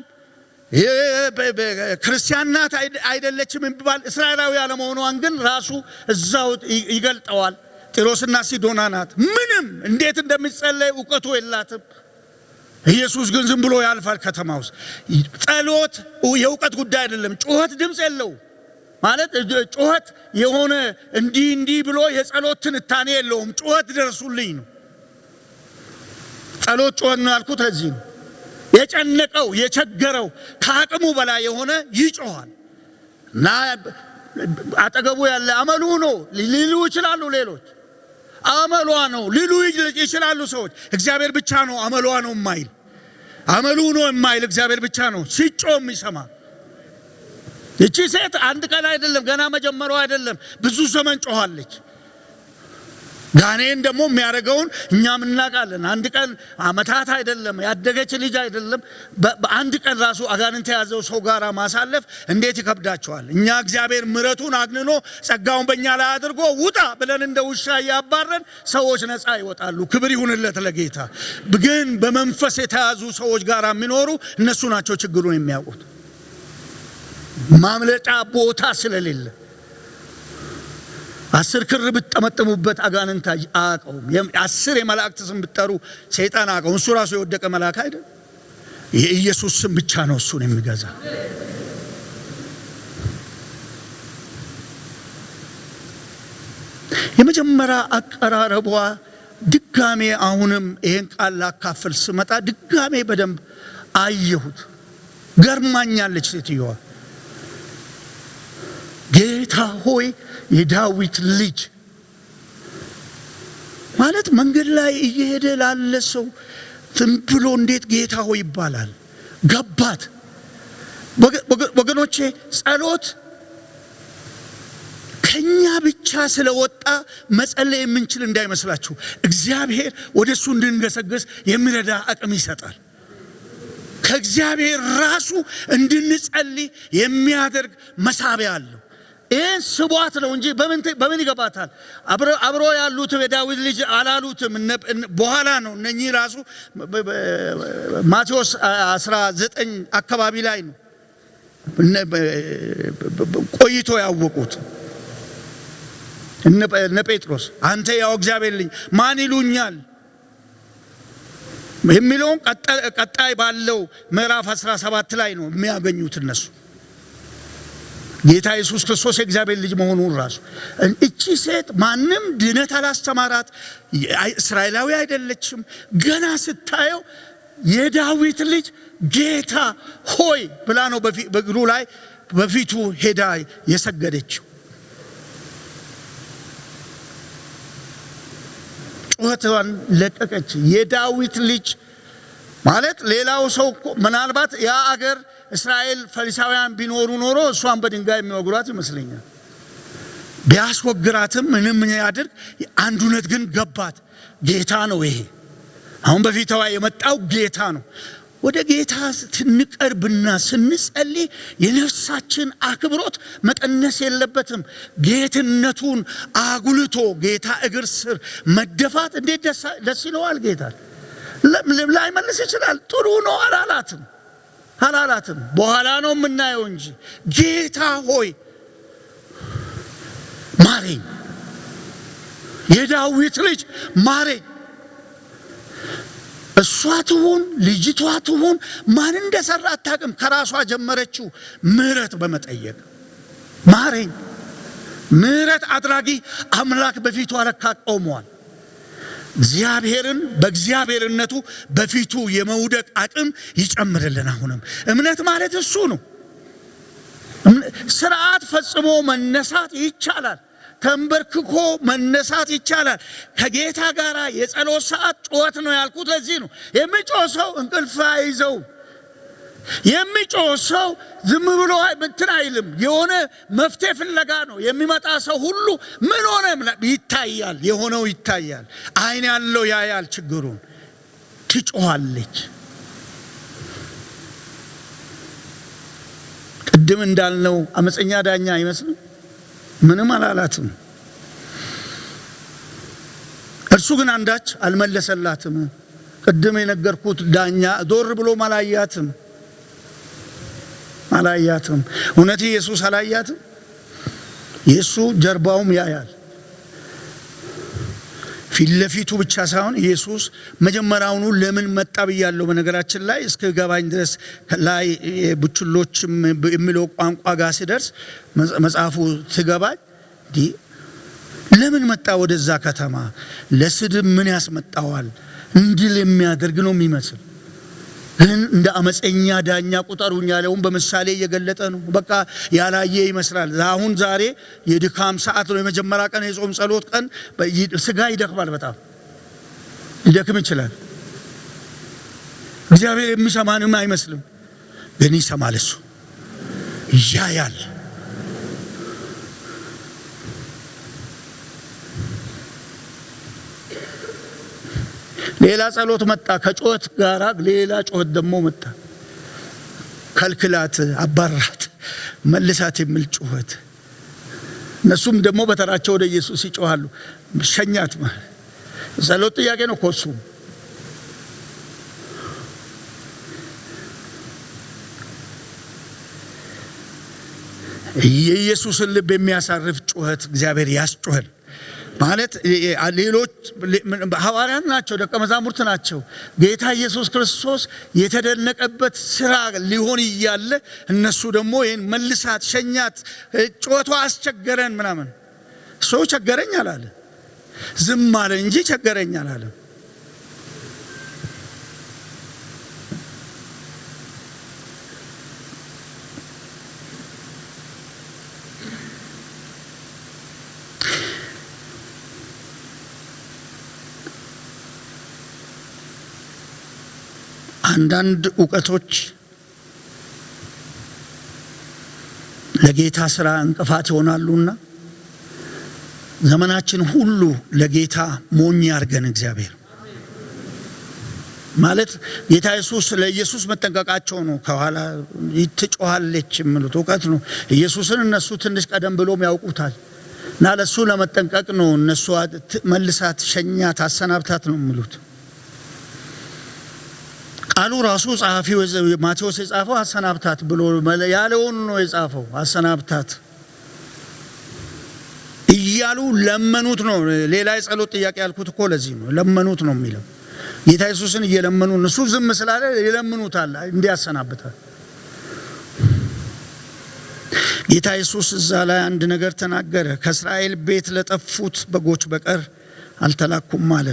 S1: ክርስቲያን ናት አይደለችም የሚባል እስራኤላዊ አለመሆኗን ግን ራሱ እዛው ይገልጠዋል። ጢሮስና ሲዶና ናት። ምንም እንዴት እንደሚጸለይ ዕውቀቱ የላትም። ኢየሱስ ግን ዝም ብሎ ያልፋል ከተማ ውስጥ። ጸሎት የዕውቀት ጉዳይ አይደለም። ጩኸት ድምፅ የለው ማለት ጩኸት የሆነ እንዲህ ብሎ የጸሎት ትንታኔ የለውም። ጩኸት ደርሱልኝ ነው። ጸሎት ጩኸት ነው ያልኩት ለዚህ ነው። የጨነቀው የቸገረው ከአቅሙ በላይ የሆነ ይጮሃል እና አጠገቡ ያለ አመሉ ነው ሊሉ ይችላሉ ሌሎች። አመሏ ነው ሊሉ ይችላሉ ሰዎች። እግዚአብሔር ብቻ ነው አመሏ ነው የማይል አመሉ ነው የማይል እግዚአብሔር ብቻ ነው ሲጮም ይሰማ። እቺ ሴት አንድ ቀን አይደለም ገና መጀመሪያው አይደለም ብዙ ዘመን ጮኻለች። ጋኔን ደግሞ የሚያደርገውን እኛም እናውቃለን። አንድ ቀን አመታት አይደለም ያደገች ልጅ አይደለም በአንድ ቀን ራሱ አጋንንት የያዘው ሰው ጋር ማሳለፍ እንዴት ይከብዳቸዋል። እኛ እግዚአብሔር ምሕረቱን አግንኖ ጸጋውን በእኛ ላይ አድርጎ ውጣ ብለን እንደ ውሻ ያባረን ሰዎች ነፃ ይወጣሉ። ክብር ይሁንለት ለጌታ። ግን በመንፈስ የተያዙ ሰዎች ጋር የሚኖሩ እነሱ ናቸው ችግሩን የሚያውቁት። ማምለጫ ቦታ ስለሌለ 10 ክር ብትጠመጥሙበት አጋንንት አያውቀውም። 10 የመላእክት ስም ብትጠሩ ሰይጣን አያውቀውም። እሱ ራሱ የወደቀ መልአክ አይደል? የኢየሱስ ስም ብቻ ነው እሱን የሚገዛ። የመጀመሪያ አቀራረቧ ድጋሜ አሁንም ይሄን ቃል ላካፍል ስመጣ ድጋሜ በደንብ አየሁት። ገርማኛለች ሴትዮዋ። ጌታ ሆይ የዳዊት ልጅ ማለት መንገድ ላይ እየሄደ ላለ ሰው ዝም ብሎ እንዴት ጌታ ሆይ ይባላል? ገባት። ወገኖቼ ጸሎት ከኛ ብቻ ስለወጣ መጸለይ የምንችል እንዳይመስላችሁ። እግዚአብሔር ወደሱ እንድንገሰግስ የሚረዳ አቅም ይሰጣል። ከእግዚአብሔር ራሱ እንድንጸልይ የሚያደርግ መሳቢያ አለው። ይህን ስቧት ነው እንጂ በምን ይገባታል? አብሮ ያሉት የዳዊት ልጅ አላሉትም። በኋላ ነው እነኚህ ራሱ ማቴዎስ 19 አካባቢ ላይ ነው ቆይቶ ያወቁት። እነ ጴጥሮስ አንተ ያው እግዚአብሔር ልጅ ማን ይሉኛል? የሚለውን ቀጣይ ባለው ምዕራፍ 17 ላይ ነው የሚያገኙት እነሱ። ጌታ ኢየሱስ ክርስቶስ የእግዚአብሔር ልጅ መሆኑን ራሱ እቺ ሴት ማንም ድነት አላስተማራት፣ እስራኤላዊ አይደለችም። ገና ስታየው የዳዊት ልጅ ጌታ ሆይ ብላ ነው በእግሩ ላይ በፊቱ ሄዳ የሰገደችው። ጩኸቷን ለቀቀች። የዳዊት ልጅ ማለት ሌላው ሰው ምናልባት ያ አገር እስራኤል ፈሪሳውያን ቢኖሩ ኖሮ እሷን በድንጋይ የሚወግሯት ይመስለኛል። ቢያስወግራትም ምንም ያድርግ አንድ እውነት ግን ገባት። ጌታ ነው ይሄ አሁን በፊቷ የመጣው ጌታ ነው። ወደ ጌታ ስንቀርብና ስንጸልይ የነፍሳችን አክብሮት መቀነስ የለበትም። ጌትነቱን አጉልቶ ጌታ እግር ስር መደፋት እንዴት ደስ ይለዋል። ጌታ ላይመልስ ይችላል። ጥሩ ነው አላላትም። በኋላ ነው የምናየው እንጂ ጌታ ሆይ ማረኝ፣ የዳዊት ልጅ ማረኝ። እሷ ትሁን ልጅቷ ትሁን ማን እንደሰራ አታውቅም። ከራሷ ጀመረችው ምህረት በመጠየቅ ማረኝ። ምህረት አድራጊ አምላክ በፊቱ አለካ ቆሟል። እግዚአብሔርን በእግዚአብሔርነቱ በፊቱ የመውደቅ አቅም ይጨምርልን። አሁንም እምነት ማለት እሱ ነው። ስርዓት ፈጽሞ መነሳት ይቻላል። ተንበርክኮ መነሳት ይቻላል። ከጌታ ጋር የጸሎት ሰዓት ጩኸት ነው ያልኩት ለዚህ ነው። የሚጮህ ሰው እንቅልፍ አይዘው። የሚጮህ ሰው ዝም ብሎ እንትን አይልም። የሆነ መፍትሄ ፍለጋ ነው የሚመጣ ሰው ሁሉ ምን ሆነ ይታያል፣ የሆነው ይታያል። አይን ያለው ያያል ችግሩን። ትጮኻለች። ቅድም እንዳልነው አመፀኛ ዳኛ አይመስልም። ምንም አላላትም። እርሱ ግን አንዳች አልመለሰላትም። ቅድም የነገርኩት ዳኛ ዞር ብሎ አላያትም። እውነት ኢየሱስ አላያትም። ኢየሱ ጀርባውም ያያል። ፊት ለፊቱ ብቻ ሳይሆን ኢየሱስ መጀመሪያውኑ ለምን መጣ ብያለሁ። በነገራችን ላይ እስከ ገባኝ ድረስ ላይ ቡችሎች የሚለው ቋንቋ ጋር ሲደርስ መጽሐፉ ሲገባኝ ለምን መጣ ወደዛ ከተማ? ለስድብ ምን ያስመጣዋል? እንዲል የሚያደርግ ነው የሚመስል። ግን እንደ አመፀኛ ዳኛ ቁጠሩኝ ያለውን በምሳሌ እየገለጠ ነው። በቃ ያላየ ይመስላል። አሁን ዛሬ የድካም ሰዓት ነው። የመጀመሪያ ቀን የጾም ጸሎት ቀን ስጋ ይደክማል። በጣም ሊደክም ይችላል። እግዚአብሔር የሚሰማንም አይመስልም፣ ግን ይሰማል። እሱ ያያል። ሌላ ጸሎት መጣ ከጩኸት ጋር። ሌላ ጩኸት ደግሞ መጣ። ከልክላት፣ አባራት፣ መልሳት የሚል ጩኸት። እነሱም ደግሞ በተራቸው ወደ ኢየሱስ ይጮሃሉ። ሸኛት ማለት ጸሎት ጥያቄ ነው። ኮሱ የኢየሱስን ልብ የሚያሳርፍ ጩኸት እግዚአብሔር ያስጮሃል። ማለት ሌሎች ሐዋርያት ናቸው፣ ደቀ መዛሙርት ናቸው። ጌታ ኢየሱስ ክርስቶስ የተደነቀበት ስራ ሊሆን እያለ እነሱ ደግሞ ይሄን መልሳት፣ ሸኛት፣ ጩኸቷ አስቸገረን ምናምን። ሰው ቸገረኝ አላለ፣ ዝም አለ እንጂ ቸገረኝ አላለ። አንዳንድ ዕውቀቶች ለጌታ ስራ እንቅፋት ይሆናሉና ዘመናችን ሁሉ ለጌታ ሞኝ ያርገን እግዚአብሔር። ማለት ጌታ ኢየሱስ ለኢየሱስ መጠንቀቃቸው ነው። ከኋላ ይትጮሃለች የሚሉት ዕውቀት ነው። ኢየሱስን እነሱ ትንሽ ቀደም ብሎም ያውቁታል እና ለሱ ለመጠንቀቅ ነው እነሱ መልሳት፣ ሸኛት፣ አሰናብታት ነው የሚሉት። ቃሉ ራሱ ጸሐፊው ማቴዎስ የጻፈው አሰናብታት ብሎ ያለውን ነው የጻፈው። አሰናብታት እያሉ ለመኑት ነው። ሌላ የጸሎት ጥያቄ ያልኩት እኮ ለዚህ ነው። ለመኑት ነው የሚለው። ጌታ ኢየሱስን እየለመኑ እሱ ዝም ስላለ ይለምኑታል እንዲያሰናብታል። ጌታ ኢየሱስ እዛ ላይ አንድ ነገር ተናገረ። ከእስራኤል ቤት ለጠፉት በጎች በቀር አልተላኩም አለ።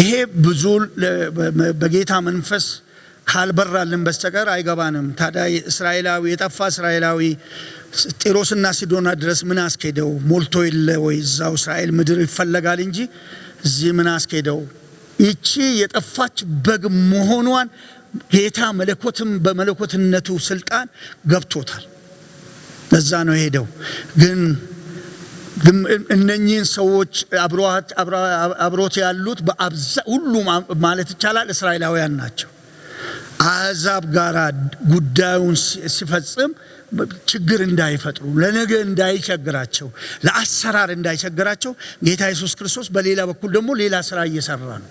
S1: ይሄ ብዙ በጌታ መንፈስ ካልበራልን በስተቀር አይገባንም። ታዲያ እስራኤላዊ የጠፋ እስራኤላዊ ጢሮስና ሲዶና ድረስ ምን አስኬደው? ሞልቶ የለ ወይ? እዛው እስራኤል ምድር ይፈለጋል እንጂ እዚህ ምን አስኬደው? ይቺ የጠፋች በግ መሆኗን ጌታ መለኮትም በመለኮትነቱ ስልጣን ገብቶታል። ለዛ ነው ሄደው። ግን እነኚህን ሰዎች አብሮት ያሉት ሁሉ ማለት ይቻላል እስራኤላውያን ናቸው። አሕዛብ ጋር ጉዳዩን ሲፈጽም ችግር እንዳይፈጥሩ፣ ለነገ እንዳይቸግራቸው፣ ለአሰራር እንዳይቸግራቸው ጌታ ኢየሱስ ክርስቶስ በሌላ በኩል ደግሞ ሌላ ስራ እየሰራ ነው።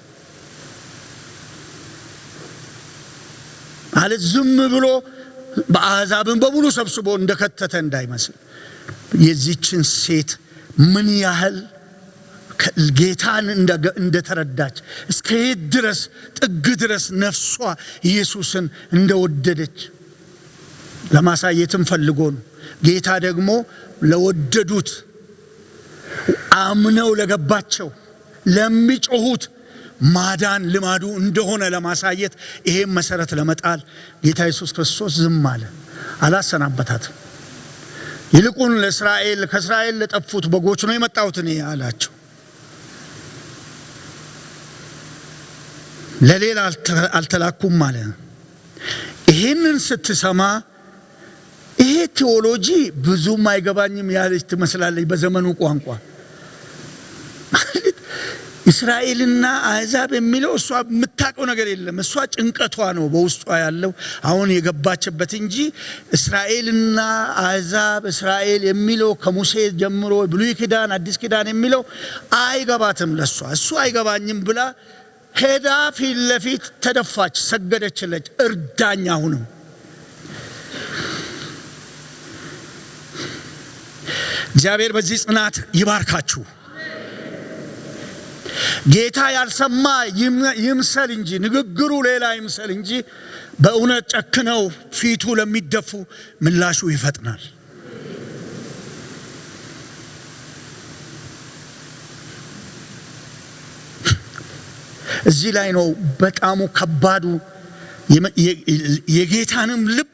S1: ማለት ዝም ብሎ በአሕዛብን በሙሉ ሰብስቦ እንደከተተ እንዳይመስል የዚችን ሴት ምን ያህል ጌታን እንደተረዳች እስከ የት ድረስ ጥግ ድረስ ነፍሷ ኢየሱስን እንደወደደች ለማሳየትም ፈልጎ ነው። ጌታ ደግሞ ለወደዱት አምነው ለገባቸው ለሚጮሁት ማዳን ልማዱ እንደሆነ ለማሳየት ይሄን መሰረት ለመጣል ጌታ ኢየሱስ ክርስቶስ ዝም አለ፣ አላሰናበታትም። ይልቁን ከእስራኤል ለጠፉት በጎች ነው የመጣሁት እኔ አላቸው። ለሌላ አልተላኩም ማለት ነው። ይሄንን ስትሰማ ይሄ ቴዎሎጂ ብዙም አይገባኝም ያለች ትመስላለች በዘመኑ ቋንቋ። እስራኤልና አሕዛብ የሚለው እሷ የምታውቀው ነገር የለም። እሷ ጭንቀቷ ነው በውስጧ ያለው አሁን የገባችበት እንጂ እስራኤልና አሕዛብ እስራኤል የሚለው ከሙሴ ጀምሮ ብሉይ ኪዳን አዲስ ኪዳን የሚለው አይገባትም ለሷ። እሱ አይገባኝም ብላ ሄዳ ፊት ለፊት ተደፋች፣ ሰገደችለች። እርዳኝ አሁንም እግዚአብሔር በዚህ ጽናት ይባርካችሁ። ጌታ ያልሰማ ይምሰል እንጂ ንግግሩ ሌላ ይምሰል እንጂ በእውነት ጨክነው ፊቱ ለሚደፉ ምላሹ ይፈጥናል። እዚህ ላይ ነው በጣም ከባዱ የጌታንም ልብ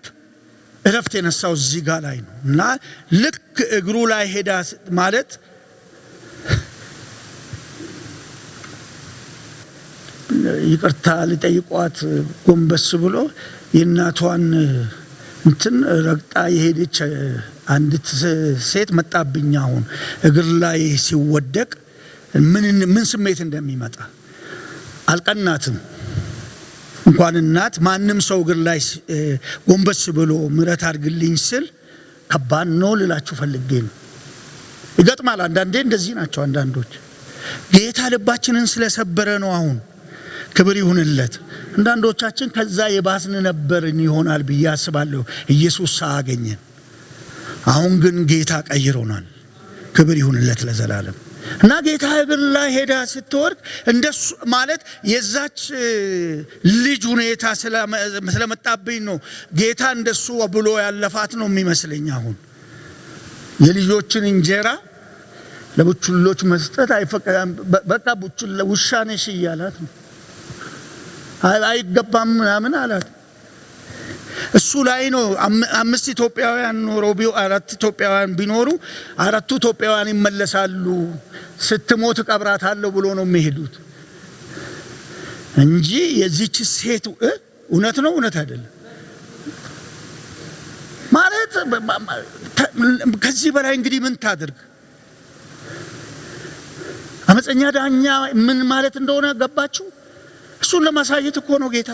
S1: እረፍት የነሳው እዚህ ጋር ላይ ነው። እና ልክ እግሩ ላይ ሄዳ ማለት ይቅርታ ሊጠይቋት ጎንበስ ብሎ የእናቷን እንትን ረግጣ የሄደች አንዲት ሴት መጣብኝ። አሁን እግር ላይ ሲወደቅ ምን ስሜት እንደሚመጣ አልቀናትም። እንኳን እናት ማንም ሰው እግር ላይ ጎንበስ ብሎ ምሕረት አድርግልኝ ስል ከባድ ነው ልላችሁ ፈልጌ ነው። ይገጥማል። አንዳንዴ እንደዚህ ናቸው አንዳንዶች። ጌታ ልባችንን ስለሰበረ ነው። አሁን ክብር ይሁንለት። አንዳንዶቻችን ከዛ የባስን ነበርን ይሆናል ብዬ አስባለሁ ኢየሱስ ሳያገኘን። አሁን ግን ጌታ ቀይሮናል። ክብር ይሁንለት ለዘላለም። እና ጌታ እግር ላይ ሄዳ ስትወርቅ እንደሱ ማለት የዛች ልጅ ሁኔታ ስለመጣብኝ ነው ጌታ እንደሱ ብሎ ያለፋት ነው የሚመስለኝ። አሁን የልጆችን እንጀራ ለቡችሎች መስጠት አይፈቀድም። በቃ ቡችላ ውሻ ነሽ እያላት ነው። አይገባም ምናምን አላት። እሱ ላይ ነው 5 ኢትዮጵያውያን ኖረው 4 ኢትዮጵያውያን ቢኖሩ 4ቱ ኢትዮጵያውያን ይመለሳሉ፣ ስትሞት ቀብራታለሁ ብሎ ነው የሚሄዱት እንጂ የዚች ሴት እውነት ነው እውነት አይደለም ማለት። ከዚህ በላይ እንግዲህ ምን ታድርግ? አመፀኛ ዳኛ ምን ማለት እንደሆነ ገባችሁ? እሱን ለማሳየት እኮ ነው ጌታ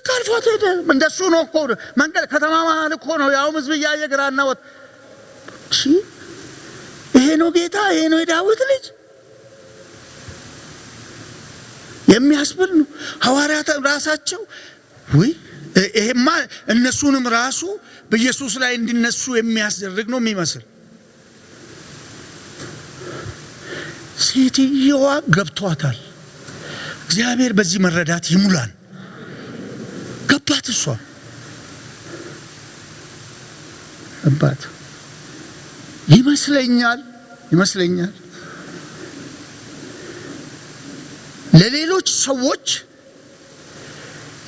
S1: ካልፎት ሄደ። እንደሱ ነው እኮ መንገድ ከተማ መሃል እኮ ነው ያው ህዝብ እያየ ግራና ወጥ ይሄ ነው ጌታ፣ ይሄ ነው የዳዊት ልጅ የሚያስብል ነው። ሐዋርያት ራሳቸው ወይ ይሄማ እነሱንም ራሱ በኢየሱስ ላይ እንዲነሱ የሚያስደርግ ነው የሚመስል። ሴትየዋ ገብቷታል። እግዚአብሔር በዚህ መረዳት ይሙላን። ገባት፣ እሷ ገባት ይመስለኛል። ለሌሎች ሰዎች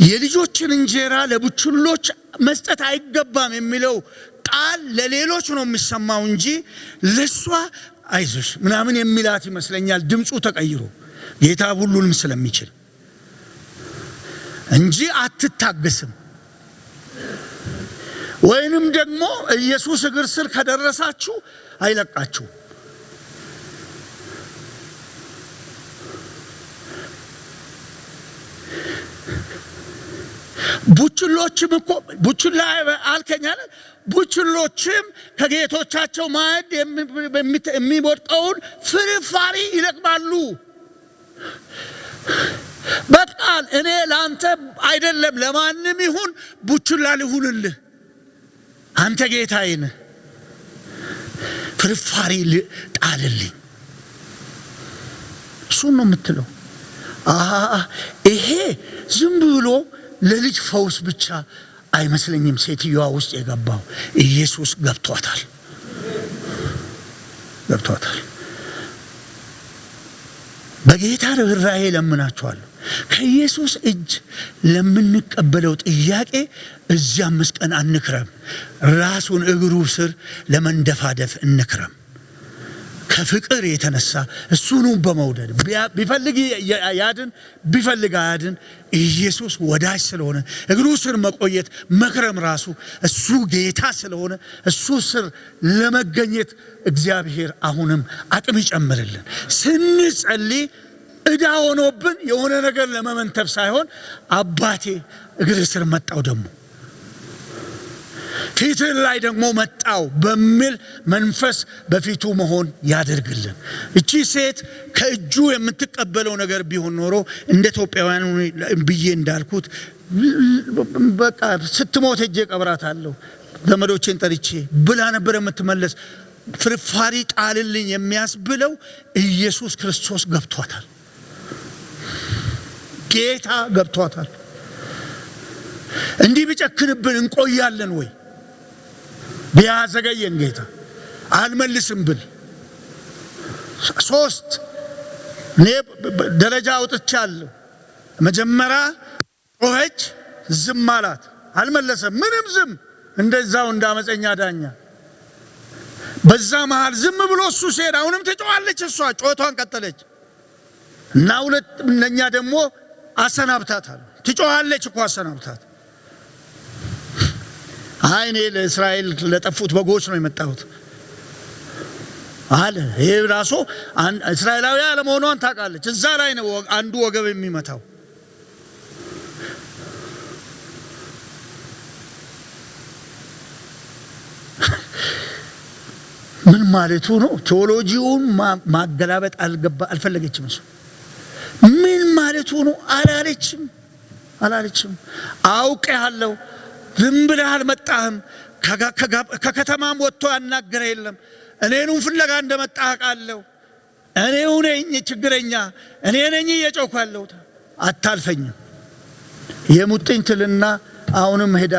S1: የልጆችን እንጀራ ለቡችሎች መስጠት አይገባም የሚለው ቃል ለሌሎች ነው የሚሰማው እንጂ ለሷ አይዞሽ ምናምን የሚላት ይመስለኛል። ድምፁ ተቀይሮ ጌታ ሁሉንም ስለሚችል እንጂ አትታገስም። ወይንም ደግሞ ኢየሱስ እግር ስር ከደረሳችሁ አይለቃችሁ። ቡችሎችም እኮ ቡችላ አልከኛለ ቡችሎችም ከጌቶቻቸው ማዕድ የሚወድቀውን ፍርፋሪ ይለቅማሉ። በቃ እኔ ላንተ አይደለም ለማንም ይሁን ቡችላ ልሁንልህ፣ አንተ ጌታዬ ነህ፣ ፍርፋሪ ጣልልኝ። እሱን ነው የምትለው። ይሄ ዝም ብሎ ለልጅ ፈውስ ብቻ አይመስለኝም። ሴትዮዋ ውስጥ የገባው ኢየሱስ ገብቷታል። በጌታ ርኅራኄ ለምናችኋለሁ። ከኢየሱስ እጅ ለምንቀበለው ጥያቄ እዚያ 5 ቀን አንክረም። ራሱን እግሩ ስር ለመንደፋደፍ እንክረም። ከፍቅር የተነሳ እሱኑ በመውደድ ቢፈልግ ያድን ቢፈልግ አያድን፣ ኢየሱስ ወዳጅ ስለሆነ እግሩ ስር መቆየት መክረም ራሱ እሱ ጌታ ስለሆነ እሱ ስር ለመገኘት እግዚአብሔር አሁንም አቅም ይጨምርልን። ስንጸልይ ዕዳ ሆኖብን የሆነ ነገር ለመመንተፍ ሳይሆን አባቴ እግር ስር መጣው ደግሞ ፊት ላይ ደግሞ መጣው በሚል መንፈስ በፊቱ መሆን ያደርግልን። እቺ ሴት ከእጁ የምትቀበለው ነገር ቢሆን ኖሮ እንደ ኢትዮጵያውያን ብዬ እንዳልኩት በቃ ስትሞት ሄጄ ቀብራታለሁ ዘመዶቼን ጠርቼ ብላ ነበር የምትመለስ። ፍርፋሪ ጣልልኝ የሚያስብለው ኢየሱስ ክርስቶስ ገብቷታል። ጌታ ገብቷታል። እንዲህ ቢጨክንብን እንቆያለን ወይ? ቢያዘገየን ጌታ አልመልስም ብል 3 እኔ ደረጃ አውጥቻለሁ። መጀመሪያ ጮኸች፣ ዝም አላት፣ አልመለሰም። ምንም ዝም እንደዛው እንዳመፀኛ ዳኛ። በዛ መሃል ዝም ብሎ እሱ ሲሄድ አሁንም ትጮኻለች። እሷ ጮቷን ቀጠለች እና ሁለተኛ ደግሞ አሰናብታታል። ትጮኻለች እኮ አሰናብታት። እኔ ለእስራኤል ለጠፉት በጎች ነው የመጣሁት አለ። ይሄ ራሱ እስራኤላዊ አለመሆኗን ታውቃለች። እዛ ላይ ነው አንዱ ወገብ የሚመታው። ምን ማለቱ ነው? ቴዎሎጂውን ማገላበጥ አልፈለገችም። እሱ ምን ማለቱ ነው? አላለችም። አውቄሃለሁ፣ ዝም ብለህ አልመጣህም። ከከተማም ወጥቶ ያናገረ የለም። እኔኑ ፍለጋ እንደመጣህ አውቃለሁ። እኔው ነኝ ችግረኛ፣ እኔ ነኝ እየጮኩ ያለሁት። አታልፈኝም። የሙጥኝ ትልና አሁንም ሄዳ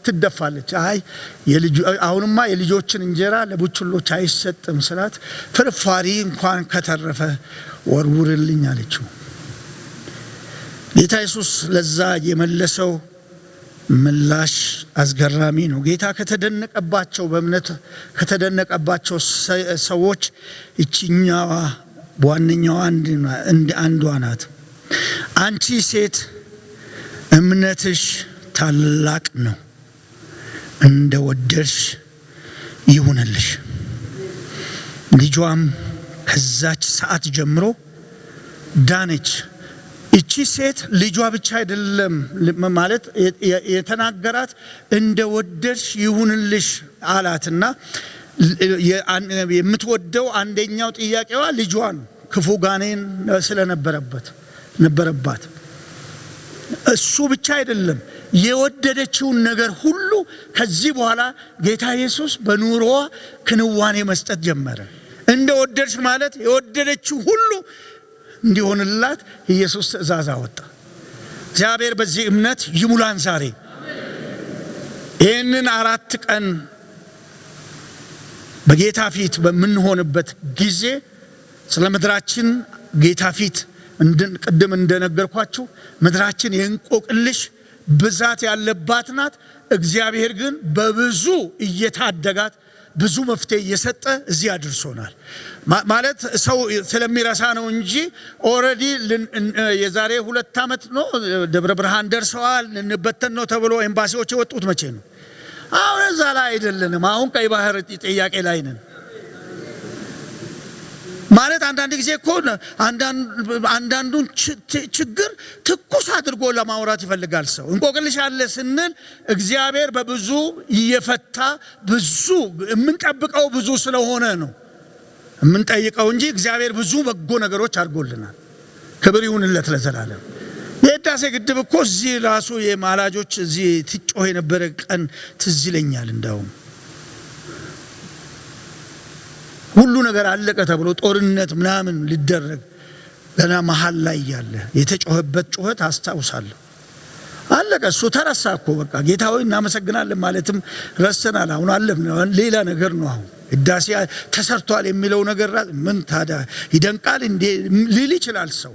S1: ትደፋለች። አሁንማ የልጆችን እንጀራ ለቡችሎች አይሰጥም ስላት ፍርፋሪ እንኳን ከተረፈ ወርውርልኝ አለችው። ጌታ ኢየሱስ ለዛ የመለሰው ምላሽ አስገራሚ ነው። ጌታ ከተደነቀባቸው በእምነት ከተደነቀባቸው ሰዎች እቺኛዋ ዋነኛዋ አንዷ ናት። አንቺ ሴት እምነትሽ ታላቅ ነው፣ እንደወደድሽ ይሁንልሽ። ልጇም ከዛች ሰዓት ጀምሮ ዳነች። እቺ ሴት ልጇ ብቻ አይደለም ማለት የተናገራት እንደወደድሽ ይሁንልሽ አላትና የምትወደው አንደኛው ጥያቄዋ ልጇን ክፉ ጋኔን ስለነበረባት እሱ ብቻ አይደለም የወደደችውን ነገር ሁሉ ከዚህ በኋላ ጌታ ኢየሱስ በኑሮዋ ክንዋኔ መስጠት ጀመረ። እንደወደድሽ ማለት የወደደችው ሁሉ እንዲሆንላት ኢየሱስ ትእዛዝ አወጣ። እግዚአብሔር በዚህ እምነት ይሙላን። ዛሬ ይህንን 4 ቀን በጌታ ፊት በምንሆንበት ጊዜ ስለ ምድራችን ጌታ ፊት ቅድም እንደነገርኳችሁ ምድራችን የእንቆቅልሽ ብዛት ያለባት ናት። እግዚአብሔር ግን በብዙ እየታደጋት ብዙ መፍትሄ እየሰጠ እዚህ አድርሶናል። ማለት ሰው ስለሚረሳ ነው እንጂ ኦሬዲ የዛሬ 2 ዓመት ነው ደብረ ብርሃን ደርሰዋል እንበተን ነው ተብሎ ኤምባሲዎች የወጡት መቼ ነው? አሁን እዛ ላይ አይደለንም። አሁን ቀይ ባህር ጥያቄ ላይ ነን። ማለት አንዳንድ ጊዜ እኮ አንዳንዱን ችግር ትኩስ አድርጎ ለማውራት ይፈልጋል ሰው። እንቆቅልሽ አለ ስንል እግዚአብሔር በብዙ እየፈታ ብዙ የምንጠብቀው ብዙ ስለሆነ ነው የምንጠይቀው እንጂ እግዚአብሔር ብዙ በጎ ነገሮች አድርጎልናል። ክብር ይሁንለት ለዘላለም። የህዳሴ ግድብ እኮ እዚህ ራሱ የማላጆች እዚህ ትጮህ የነበረ ቀን ትዝ ይለኛል። እንደውም ሁሉ ነገር አለቀ ተብሎ ጦርነት ምናምን ሊደረግ ገና መሃል ላይ ያለ የተጮህበት ጩኸት አስታውሳለሁ። አለቀ። እሱ ተረሳ እኮ በቃ ጌታ ሆይ እናመሰግናለን ማለትም ረስተናል። አሁን አለፈ፣ ሌላ ነገር ነው። አሁን ህዳሴ ተሰርቷል የሚለው ነገር ምን ታዲያ ይደንቃል እንዴ ሊል ይችላል ሰው።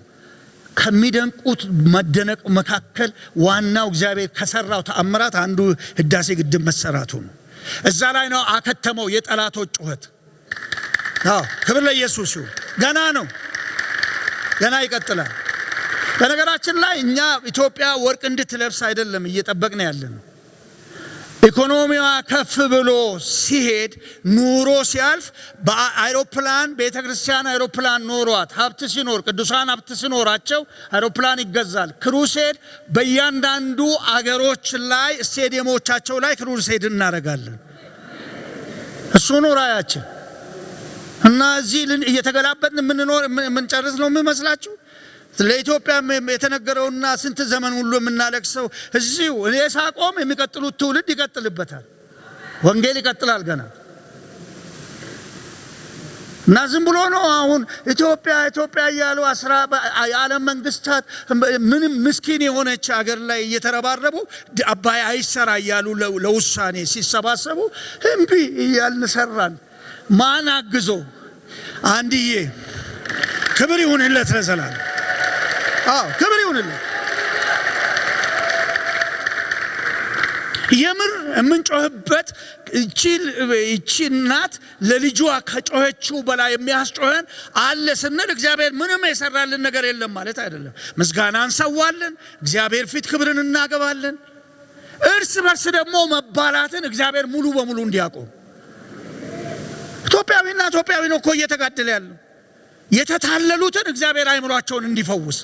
S1: ከሚደንቁት መደነቅ መካከል ዋናው እግዚአብሔር ከሰራው ተአምራት አንዱ ህዳሴ ግድብ መሰራቱ ነው። እዛ ላይ ነው አከተመው የጠላቶች ጩኸት። ክብር ለኢየሱስ ይሁን። ገና ነው፣ ገና ይቀጥላል። በነገራችን ላይ እኛ ኢትዮጵያ ወርቅ እንድትለብስ አይደለም እየጠበቅን ያለነው። ኢኮኖሚዋ ከፍ ብሎ ሲሄድ ኑሮ ሲያልፍ በአይሮፕላን ቤተክርስቲያን አይሮፕላን ኖሯት ሀብት ሲኖር ቅዱሳን ሀብት ሲኖራቸው አይሮፕላን ይገዛል። ክሩሴድ በእያንዳንዱ አገሮች ላይ ስቴዲየሞቻቸው ላይ ክሩሴድ እናደርጋለን። እሱ ነው ራእያችን። እና እዚህ እየተገላበጥን የምንጨርስ ነው የሚመስላችሁ? ለኢትዮጵያ የተነገረውና ስንት ዘመን ሁሉ የምናለቅሰው እዚሁ እኔ ሳቆም የሚቀጥሉት ትውልድ ይቀጥልበታል። ወንጌል ይቀጥላል ገና። እና ዝም ብሎ ነው አሁን ኢትዮጵያ እያሉ የዓለም መንግስታት ምንም ምስኪን የሆነች ሀገር ላይ እየተረባረቡ አባይ አይሰራ እያሉ ለውሳኔ ሲሰባሰቡ እምቢ እያልን ሰራን። ማን አግዞ? አንድዬ ክብር ይሁንለት ለዘላለም። ክብር ይሁንለት። የምር የምንጮህበት እቺ እናት ለልጇ ከጮኸችው በላይ የሚያስጮኸን አለ ስንል እግዚአብሔር ምንም የሰራልን ነገር የለም ማለት አይደለም። ምስጋና እንሰዋለን፣ እግዚአብሔር ፊት ክብርን እናገባለን። እርስ በርስ ደግሞ መባላትን እግዚአብሔር ሙሉ በሙሉ እንዲያቆም። ኢትዮጵያዊና ኢትዮጵያዊ ነው እኮ እየተጋደለ ያለው። የተታለሉትን እግዚአብሔር አይምሯቸውን እንዲፈውስ።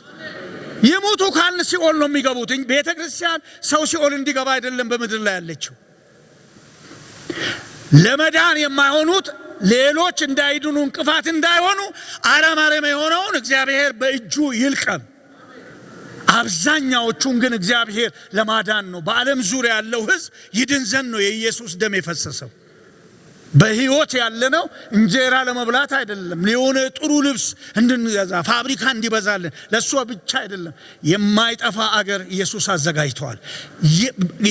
S1: ይሞቱ ካልን ሲኦል ነው የሚገቡት። ቤተክርስቲያን ሰው ሲኦል እንዲገባ አይደለም በምድር ላይ ያለችው። ለመዳን የማይሆኑት ሌሎች እንዳይድኑ እንቅፋት እንዳይሆኑ አረም የሆነውን እግዚአብሔር በእጁ ይልቀም። አብዛኛዎቹን ግን እግዚአብሔር ለማዳን ነው። በዓለም ዙሪያ ያለው ሕዝብ ይድን ዘንድ ነው የኢየሱስ ደም የፈሰሰው። በህይወት ያለነው እንጀራ ለመብላት አይደለም፣ ለሆነ ጥሩ ልብስ እንድንገዛ ፋብሪካ እንዲበዛልን ለሱ ብቻ አይደለም። የማይጠፋ አገር ኢየሱስ አዘጋጅቷል።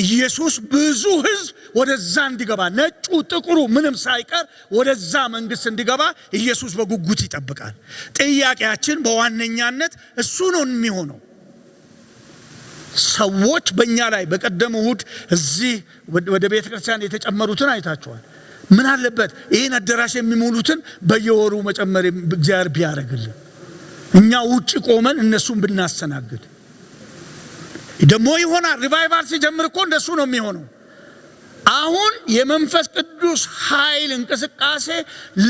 S1: ኢየሱስ ብዙ ህዝብ ወደዛ እንዲገባ ነጩ ጥቁሩ ምንም ሳይቀር ወደዛ መንግስት እንዲገባ ኢየሱስ በጉጉት ይጠብቃል። ጥያቄያችን በዋነኛነት እሱ ነው የሚሆነው። ሰዎች በእኛ ላይ በቀደም እሁድ እዚህ ወደ ቤተክርስቲያን የተጨመሩትን አይታችኋል። ምን አለበት ይሄን አዳራሽ የሚሞሉትን በየወሩ መጨመር እግዚአብሔር ቢያደርግልን፣ እኛ ውጪ ቆመን እነሱን ብናስተናግድ ደግሞ ይሆናል። ሪቫይቫል ሲጀምር እኮ እንደሱ ነው የሚሆነው። አሁን የመንፈስ ቅዱስ ኃይል እንቅስቃሴ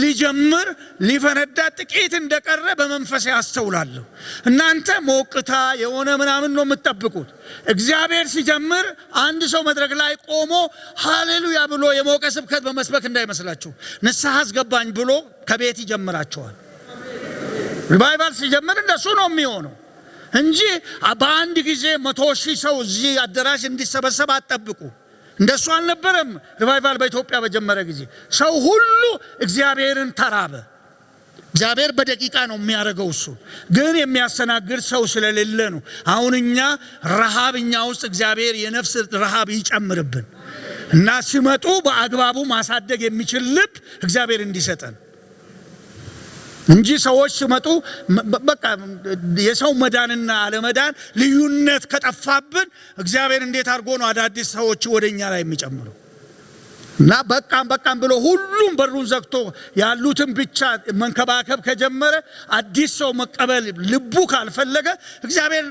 S1: ሊጀምር ሊፈነዳ ጥቂት እንደቀረ በመንፈስ ያስተውላለሁ። እናንተ ሞቅታ የሆነ ምናምን ነው የምትጠብቁት። እግዚአብሔር ሲጀምር አንድ ሰው መድረክ ላይ ቆሞ ሃሌሉያ ብሎ የሞቀ ስብከት በመስበክ እንዳይመስላችሁ። ንስሐ አስገባኝ ብሎ ከቤት ይጀምራቸዋል። ሪቫይቫል ሲጀምር እንደሱ ነው የሚሆነው። እንጂ በአንድ ጊዜ 100,000 ሰው እዚህ አዳራሽ እንዲሰበሰብ አትጠብቁ። እንደሱ አልነበረም። ሪቫይቫል በኢትዮጵያ በጀመረ ጊዜ ሰው ሁሉ እግዚአብሔርን ተራበ። እግዚአብሔር በደቂቃ ነው የሚያደርገው። እሱ ግን የሚያስተናግድ ሰው ስለሌለ ነው። አሁን እኛ ረሃብኛ ውስጥ እግዚአብሔር የነፍስ ረሃብ ይጨምርብን እና ሲመጡ በአግባቡ ማሳደግ የሚችል ልብ እግዚአብሔር እንዲሰጠን እንጂ ሰዎች ሲመጡ በቃ የሰው መዳንና አለመዳን ልዩነት ከጠፋብን እግዚአብሔር እንዴት አድርጎ ነው አዳዲስ ሰዎች ወደኛ ላይ የሚጨምረው? እና በቃም ብሎ ሁሉም በሩን ዘግቶ ያሉትን ብቻ መንከባከብ ከጀመረ አዲስ ሰው መቀበል ልቡ ካልፈለገ እግዚአብሔር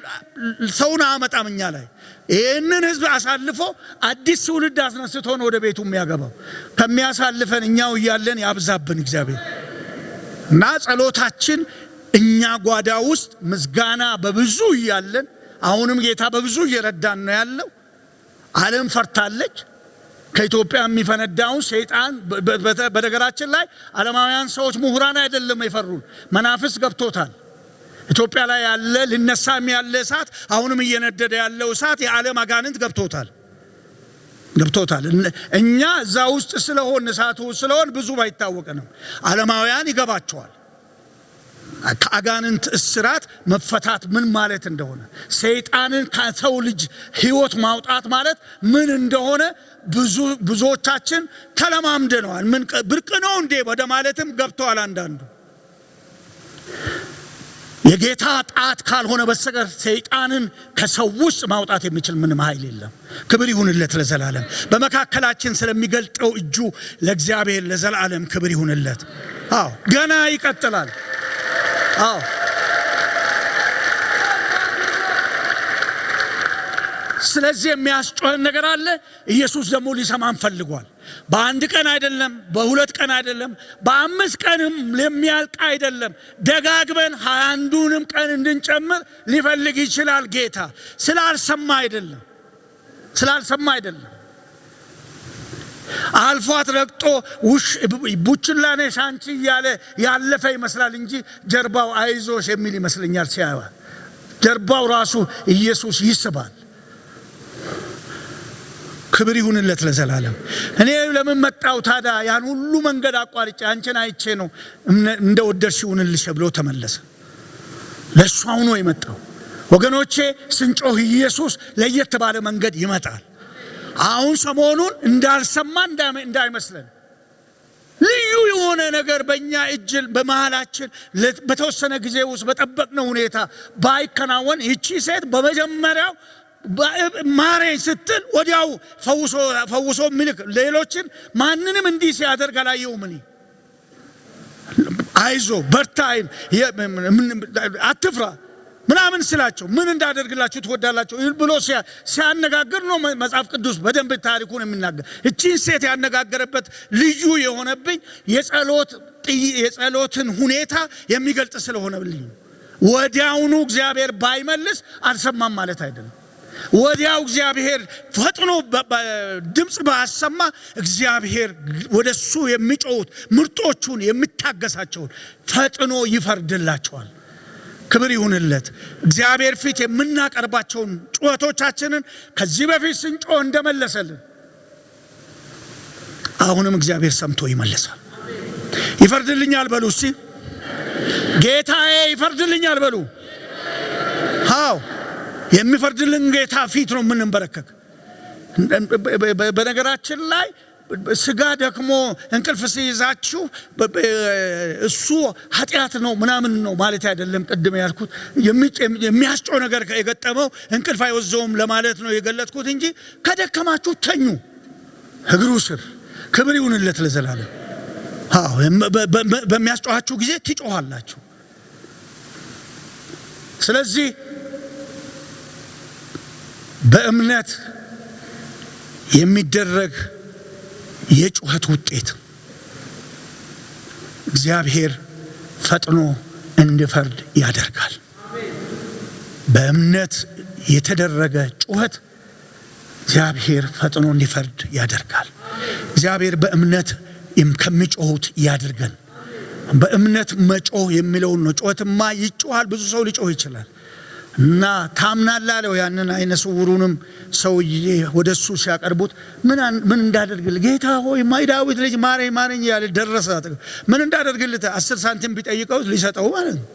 S1: ሰውን አመጣም እኛ ላይ። ይህንን ህዝብ አሳልፎ አዲስ ትውልድ አስነስቶ ነው ወደ ቤቱ የሚያገባው። ከሚያሳልፈን እኛው እያለን ያብዛብን እግዚአብሔር። እና ጸሎታችን እኛ ጓዳ ውስጥ ምስጋና በብዙ እያለን አሁንም ጌታ በብዙ እየረዳን ነው ያለው። ዓለም ፈርታለች። ከኢትዮጵያ የሚፈነዳውን ሰይጣን በነገራችን ላይ ዓለማውያን ሰዎች ምሁራን አይደለም የፈሩን፣ መናፍስ ገብቶታል። ኢትዮጵያ ላይ ያለ ሊነሳም ያለ እሳት አሁንም እየነደደ ያለው እሳት የዓለም አጋንንት ገብቶታል። እኛ እዛ ውስጥ ስለሆን እሳቱ ስለሆን ብዙ ባይታወቀንም ዓለማውያን ይገባቸዋል። ከአጋንንት እስራት መፈታት ምን ማለት እንደሆነ፣ ሰይጣንን ከሰው ልጅ ህይወት ማውጣት ማለት ምን እንደሆነ ብዙዎቻችን ተለማምደናል። ምን ብርቅ ነው እንዴ ወደ ማለትም ገብተዋል አንዳንዱ። የጌታ ጣት ካልሆነ በስተቀር ሰይጣንን ከሰው ውስጥ ማውጣት የሚችል ምንም ኃይል የለም። ክብር ይሁንለት ለዘላለም። በመካከላችን ስለሚገልጠው እጁ ለእግዚአብሔር ለዘላለም ክብር ይሁንለት። አዎ ገና ይቀጥላል። አዎ ስለዚህ የሚያስጮህን ነገር አለ። ኢየሱስ ደግሞ ሊሰማን ፈልጓል። በአንድ ቀን አይደለም፣ በሁለት ቀን አይደለም፣ በ5 ቀንም ለሚያልቅ አይደለም። ደጋግበን 21ዱንም ቀን እንድንጨምር ሊፈልግ ይችላል ጌታ። ስላልሰማ አይደለም። አልፏት ረግጦ ቡችላኔ ሻንቺ እያለ ያለፈ ይመስላል እንጂ ጀርባው አይዞሽ የሚል ይመስለኛል ሲያዩ። ጀርባው ራሱ ኢየሱስ ይስባል። ክብር ይሁንለት ለዘላለም። እኔ ለምን መጣው ታዲያ? ያን ሁሉ መንገድ አቋርጬ አንቺን አይቼ ነው እንደወደድሽ ይሁንልሽ ብሎ ተመለሰ። ለሷው ነው የመጣው። ወገኖቼ ስንጮህ ኢየሱስ ለየት ባለ መንገድ ይመጣል። አሁን ሰሞኑን እንዳልሰማ እንዳይመስለን ልዩ የሆነ ነገር በእኛ እጅ በመሃላችን በተወሰነ ጊዜ ውስጥ በጠበቅነው ሁኔታ ባይከናወን ይቺ ሴት በመጀመሪያው ማሬ ስትል ወዲያው ፈውሶ ምልክ ሌሎችን ማንንም እንዲህ ሲያደርግ አላየውም። እኔ አይዞ በርታ አትፍራ ምናምን ስላቸው ምን እንዳደርግላችሁ ትወዳላችሁ ብሎ ሲያነጋግር ነው መጽሐፍ ቅዱስ በደንብ ታሪኩን የሚናገር። እቺን ሴት ያነጋገረበት ልዩ የሆነብኝ የጸሎትን ሁኔታ የሚገልጥ ስለሆነብኝ ወዲያውኑ እግዚአብሔር ባይመልስ አልሰማም ማለት አይደለም። ወዲያው እግዚአብሔር ፈጥኖ ድምጽ ባሰማ እግዚአብሔር ወደሱ የሚጮሁት ምርጦቹን የሚታገሳቸውን ፈጥኖ ይፈርድላቸዋል። ክብር ይሁንለት። እግዚአብሔር ፊት የምናቀርባቸውን ጩኸቶቻችንን ከዚህ በፊት ስንጮህ እንደመለሰልን አሁንም እግዚአብሔር ሰምቶ ይመለሳል። ይፈርድልኛል በሉ እስቲ። ጌታዬ ይፈርድልኛል በሉ። አዎ የሚፈርድልን ጌታ ፊት ነው የምንበረከክ። በነገራችን ላይ ስጋ ደክሞ እንቅልፍ ሲይዛችሁ እሱ ኃጢአት ነው ምናምን ነው ማለት አይደለም። ቅድም ያልኩት የሚያስጮህ ነገር የገጠመው እንቅልፍ አይወዘውም ለማለት ነው የገለጥኩት እንጂ ከደከማችሁ ተኙ እግሩ ስር። ክብር ይሁንለት ለዘላለም። አዎ በሚያስጮሃችሁ ጊዜ ትጮሃላችሁ። ስለዚህ በእምነት የሚደረግ የጩኸት ውጤት እግዚአብሔር ፈጥኖ እንዲፈርድ ያደርጋል። በእምነት የተደረገ ጩኸት እግዚአብሔር ፈጥኖ እንዲፈርድ ያደርጋል። እግዚአብሔር በእምነት ከሚጮሁት ያድርገን። በእምነት መጮህ የሚለውን ነው። ጩኸትማ ይጮሃል፣ ብዙ ሰው ሊጮህ ይችላል። እና ታምናለህ አለው። ያንን አይነ ስውሩንም ሰውዬ ወደሱ ሲያቀርቡት ምን እንዳደርግልህ ጌታ ሆይ ዳዊት ልጅ ማረኝ ማረኝ ያለ ደረሰ። ምን እንዳደርግልህ 10 ሳንቲም ቢጠይቀው ሊሰጠው ማለት ነው።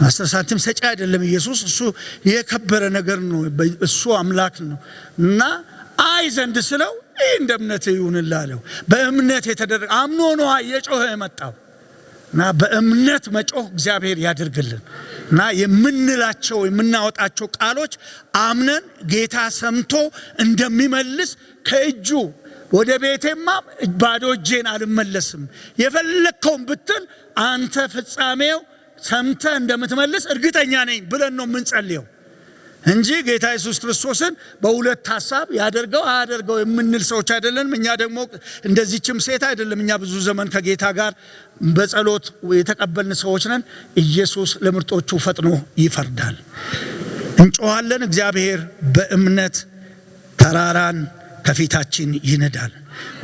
S1: 10 ሳንቲም ሰጪ አይደለም ኢየሱስ። እሱ የከበረ ነገር ነው። እሱ አምላክ ነው። እና አይ ዘንድ ስለው እንደ እምነት ይሁንልህ አለው። በእምነት የተደረገ አምኖ ነው እየጮኸ የመጣው። እና በእምነት መጮህ እግዚአብሔር ያድርግልን። እና የምንላቸው የምናወጣቸው ቃሎች አምነን ጌታ ሰምቶ እንደሚመልስ ከእጁ ወደ ቤቴማ ባዶ እጄን አልመለስም የፈለከውን ብትል አንተ ፍጻሜው ሰምተ እንደምትመልስ እርግጠኛ ነኝ ብለን ነው የምንጸልየው እንጂ ጌታ ኢየሱስ ክርስቶስን በሁለት ሐሳብ ያደርገው አያደርገው የምንል ሰዎች አይደለንም። እኛ ደግሞ እንደዚህችም ሴት አይደለም። እኛ ብዙ ዘመን ከጌታ ጋር በጸሎት የተቀበልን ሰዎች ነን። ኢየሱስ ለምርጦቹ ፈጥኖ ይፈርዳል። እንጮሃለን። እግዚአብሔር በእምነት ተራራን ከፊታችን ይነዳል፣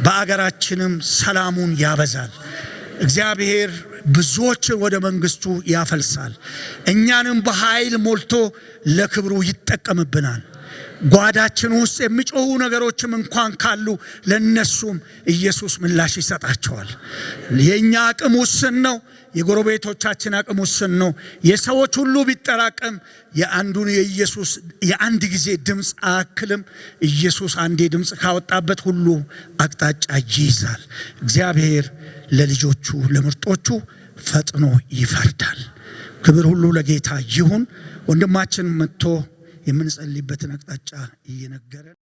S1: በአገራችንም ሰላሙን ያበዛል። እግዚአብሔር ብዙዎችን ወደ መንግስቱ ያፈልሳል፣ እኛንም በኃይል ሞልቶ ለክብሩ ይጠቀምብናል። ጓዳችን ውስጥ የሚጮሁ ነገሮችም እንኳን ካሉ ለነሱም ኢየሱስ ምላሽ ይሰጣቸዋል። የኛ አቅም ውስን ነው፣ የጎረቤቶቻችን አቅም ውስን ነው። የሰዎች ሁሉ ቢጠራቀም የአንዱን የኢየሱስ የአንድ ጊዜ ድምፅ አያክልም። ኢየሱስ አንዴ ድምፅ ካወጣበት ሁሉ አቅጣጫ ይይዛል። እግዚአብሔር ለልጆቹ ለምርጦቹ ፈጥኖ ይፈርዳል። ክብር ሁሉ ለጌታ ይሁን። ወንድማችን መጥቶ የምንጸልይበትን አቅጣጫ እየነገረን